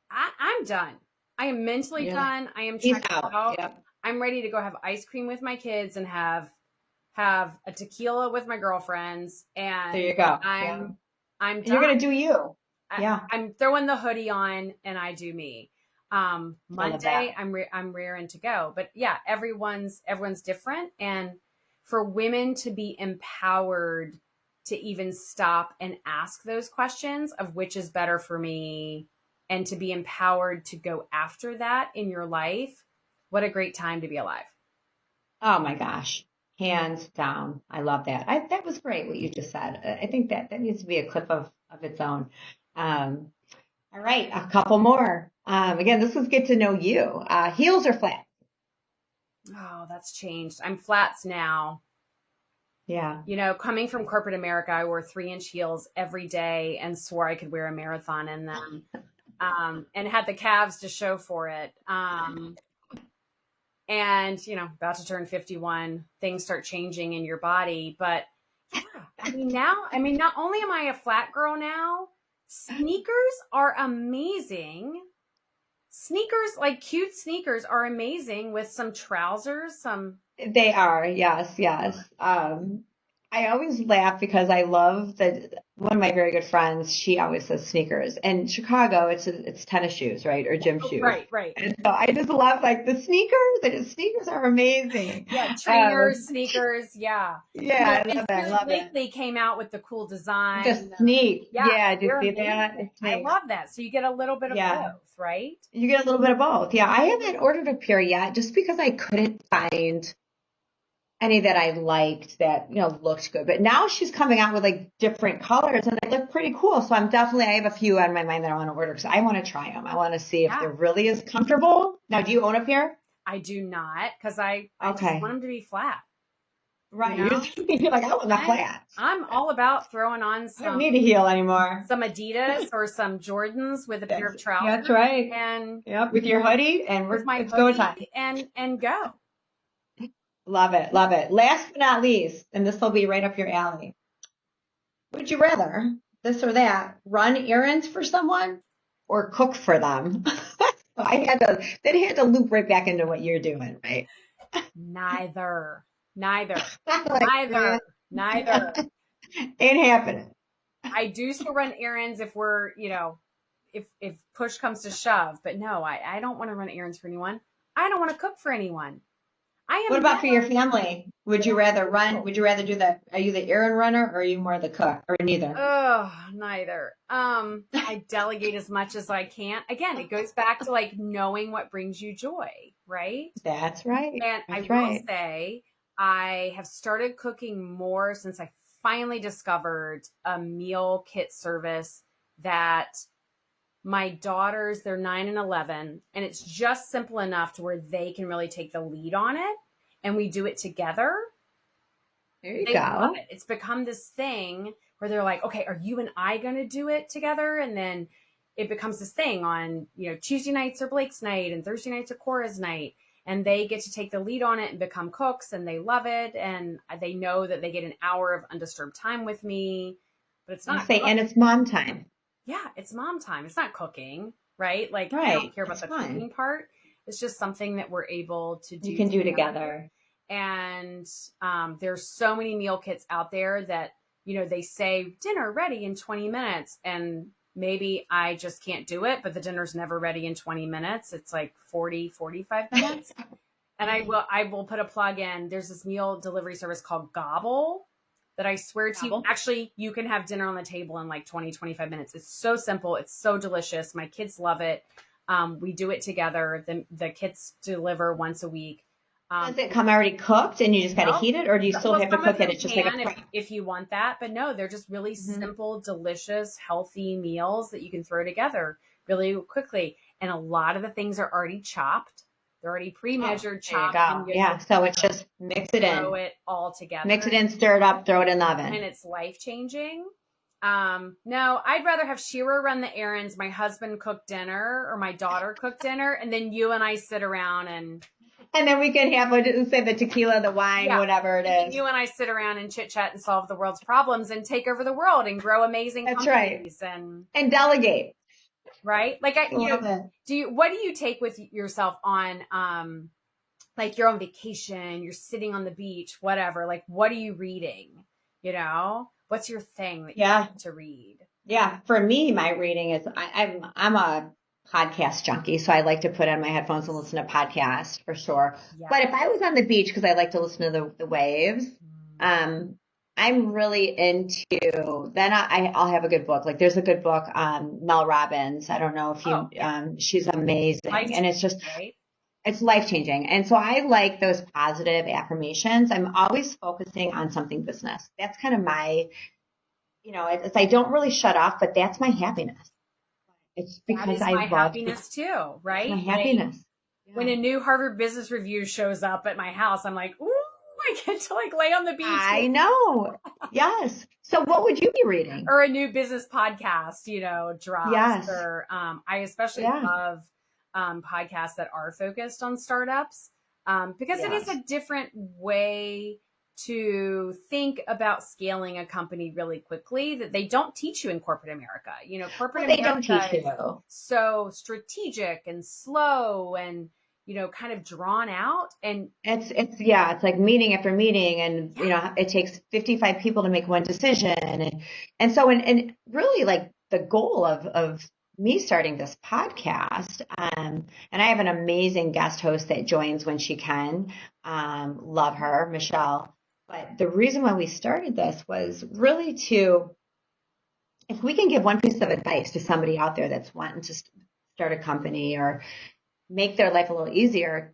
I'm done. I am mentally You're like, done. I am peace checked out. out. Yep. I'm ready to go have ice cream with my kids and have a tequila with my girlfriends. There And you go. Yeah. I'm And you're done. gonna do you. I, Yeah. I'm throwing the hoodie on and I do me. I love that. Monday, I'm raring to go. But yeah, everyone's different. And for women to be empowered to even stop and ask those questions of which is better for me, and to be empowered to go after that in your life, what a great time to be alive. Oh my gosh. Hands down. I love that. That was great what you just said. I think that needs to be a clip of its own. Um, all right, a couple more. Again, this was get to know you. Heels or flat? Oh, that's changed. I'm flats now. Yeah. Coming from corporate America, I wore 3-inch heels every day and swore I could wear a marathon in them, and had the calves to show for it. And, about to turn 51, things start changing in your body. But yeah, not only am I a flat girl now, sneakers are amazing. Sneakers, like cute sneakers, are amazing with some trousers, They are, yes, yes. I always laugh because I love that one of my very good friends, she always says sneakers. In Chicago, it's tennis shoes, right? Or gym shoes. right. And so I just love like the sneakers. The sneakers are amazing. Yeah, trainers, sneakers, yeah. Yeah, I And love it. I Stuart love it. lately came out with the cool design. The sneak. Yeah, Yeah, did you they're see amazing. that? It's I nice. love that. So you get a little bit of Yeah. both, right? You get a little bit of both. Yeah, I haven't ordered a pair yet just because I couldn't find any that I liked that, looked good. But now she's coming out with like different colors and they look pretty cool. So I have a few on my mind that I want to order because I want to try them. I want to see if they're really as comfortable. Now, do you own a pair? I do not, because I just Okay. want them to be flat. Right. You're like, I want my flats. I'm all about throwing on I don't need a heel anymore. some Adidas or some Jordans with a pair of trousers. That's right. And yep, with your hoodie and it's go time. And go. Love it. Love it. Last but not least, and this will be right up your alley. Would you rather, this or that, run errands for someone or cook for them? So then had to loop right back into what you're doing, right? Neither. Like, Neither. Ain't happening. I do still run errands if we're, if push comes to shove, but no, I don't want to run errands for anyone. I don't want to cook for anyone. What about for your family? Would you rather do that? Are you the errand runner or are you more the cook or neither? Oh, neither. I delegate as much as I can. Again, it goes back to like knowing what brings you joy, right? That's right. And That's I will say I have started cooking more since I finally discovered a meal kit service that my daughters, they're 9 and 11, and it's just simple enough to where they can really take the lead on it, and we do it together. There you They go. love it. It's become this thing where they're like, okay, are you and I going to do it together? And then it becomes this thing on, Tuesday nights are Blake's night and Thursday nights are Cora's night. And they get to take the lead on it and become cooks, and they love it. And they know that they get an hour of undisturbed time with me, but it's not. And it's mom time. Yeah, it's mom time. It's not cooking, right? Like, right. I don't care about the cooking part. It's just something that we're able to do. You can do together. And there's so many meal kits out there that, they say dinner ready in 20 minutes. And maybe I just can't do it, but the dinner's never ready in 20 minutes. It's like 40, 45 minutes. And I will put a plug in. There's this meal delivery service called Gobble that I swear to you, actually, you can have dinner on the table in like 20, 25 minutes. It's so simple. It's so delicious. My kids love it. We do it together. The kids deliver once a week. Does it come already cooked and you just got to No. heat it, or do you still Well, have to some of cook it? them It's just like a can prep. if you want that, but no, they're just really simple, delicious, healthy meals that you can throw together really quickly. And a lot of the things are already chopped. They're already pre-measured, There you chopped, go. and you Yeah. So it's just mix it throw in, it all together, stir it up, throw it in the and oven. it's life-changing. No, I'd rather have Shira run the errands, my husband cook dinner, or my daughter cook dinner, and then you and I sit around and then we can have, say, the tequila, the wine, whatever it is. you and I sit around and chit chat and solve the world's problems and take over the world and grow amazing That's companies right. and delegate. right. Like what do you take with yourself on like you're on vacation, you're sitting on the beach, whatever. Like what are you reading? What's your thing that you like to read? Yeah, for me, my reading is I'm a podcast junkie, so I like to put on my headphones and listen to podcasts for sure. Yeah. But if I was on the beach, because I like to listen to the waves, I'm really into. Then I'll have a good book. Like there's a good book, Mel Robbins. I don't know if you. She's amazing, and it's just. Right? It's life-changing. And so I like those positive affirmations. I'm always focusing on something business. That's kind of my, I don't really shut off, but that's my happiness. It's because I love happiness too, right? My happiness. When a new Harvard Business Review shows up at my house, I'm like, ooh, I get to like lay on the beach. I know. Yes. So what would you be reading? Or a new business podcast, drops. Yes. Or I especially love podcasts that are focused on startups because it is a different way to think about scaling a company really quickly that they don't teach you in corporate America. Corporate America they don't teach you. So strategic and slow and kind of drawn out, and it's like meeting after meeting, and it takes 55 people to make one decision, and so and really like the goal of me starting this podcast, and I have an amazing guest host that joins when she can, love her, Michelle. But the reason why we started this was really if we can give one piece of advice to somebody out there that's wanting to start a company or make their life a little easier,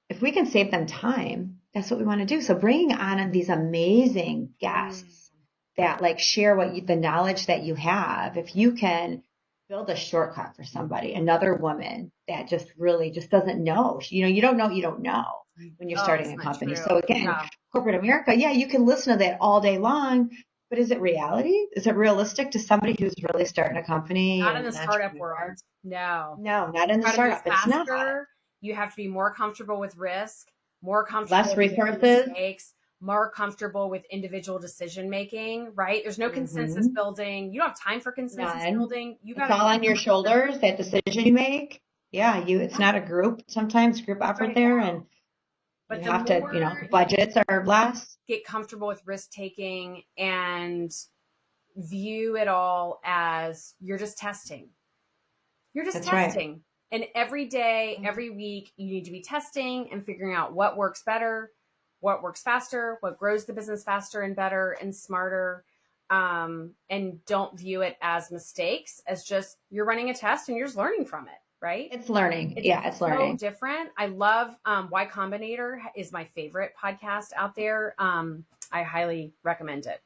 if we can save them time, that's what we want to do. So bringing on these amazing guests that like share the knowledge that you have, if you can build a shortcut for somebody, another woman that just doesn't know, you don't know when you're starting a company. True. So again, corporate America, you can listen to that all day long, but is it reality? Is it realistic to somebody who's really starting a company? Not in the startup world. No, not in the startup. It's not. You have to be more comfortable with risk, more comfortable less with resources, mistakes, more comfortable with individual decision making, right? There's no consensus building. You don't have time for consensus building. It's all on your shoulders, that decision you make. It's not a group, sometimes group effort there. But you have to, budgets are less. Get comfortable with risk taking and view it all as you're just testing. That's testing. Right. And every day, every week, you need to be testing and figuring out what works better, what works faster, what grows the business faster and better and smarter. And don't view it as mistakes, as just you're running a test and you're just learning from it, right? It's learning. It's learning. So different. I love Y Combinator is my favorite podcast out there. I highly recommend it.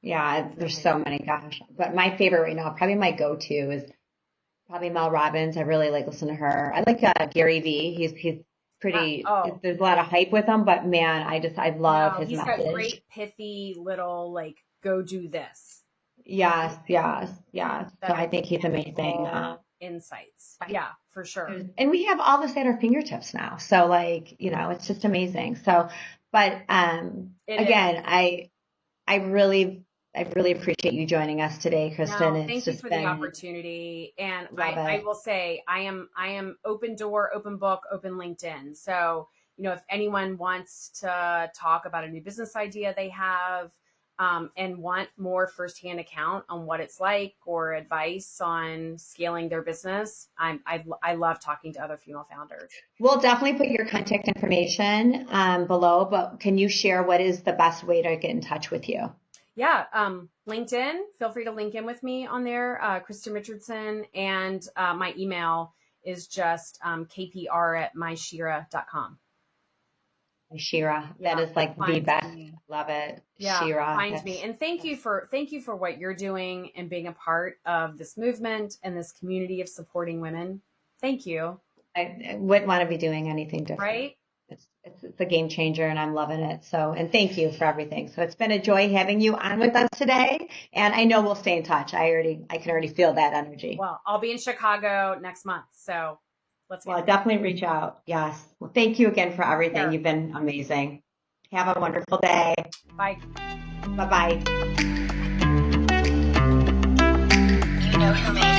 Yeah, there's so many, gosh. But my favorite right now, probably my go-to is probably Mel Robbins. I really like listening to her. I like Gary Vee. He's pretty, there's a lot of hype with him, but man, I love his message. He's got great, pithy little, like, go do this. Yes. So I think he's amazing. Insights. Yeah, for sure. And we have all this at our fingertips now. So it's just amazing. So, but again, I really appreciate you joining us today, Kristen. Thank you for the opportunity. And I will say I am open door, open book, open LinkedIn. So, if anyone wants to talk about a new business idea they have, and want more firsthand account on what it's like or advice on scaling their business, I love talking to other female founders. We'll definitely put your contact information below, but can you share what is the best way to get in touch with you? Yeah, LinkedIn. Feel free to link in with me on there, Kristen Richardson, and my email is just kpr@mysherah.com. Sherah, that is like the best. Love it. Yeah, Sherah. find me. And thank you for what you're doing and being a part of this movement and this community of supporting women. Thank you. I wouldn't want to be doing anything different. Right? It's a game changer and I'm loving it. So, and thank you for everything. So it's been a joy having you on with us today. And I know we'll stay in touch. I can already feel that energy. Well, I'll be in Chicago next month. So Well, definitely reach out. Yes. Well, thank you again for everything. Sure. You've been amazing. Have a wonderful day. Bye. Bye-bye. You know who made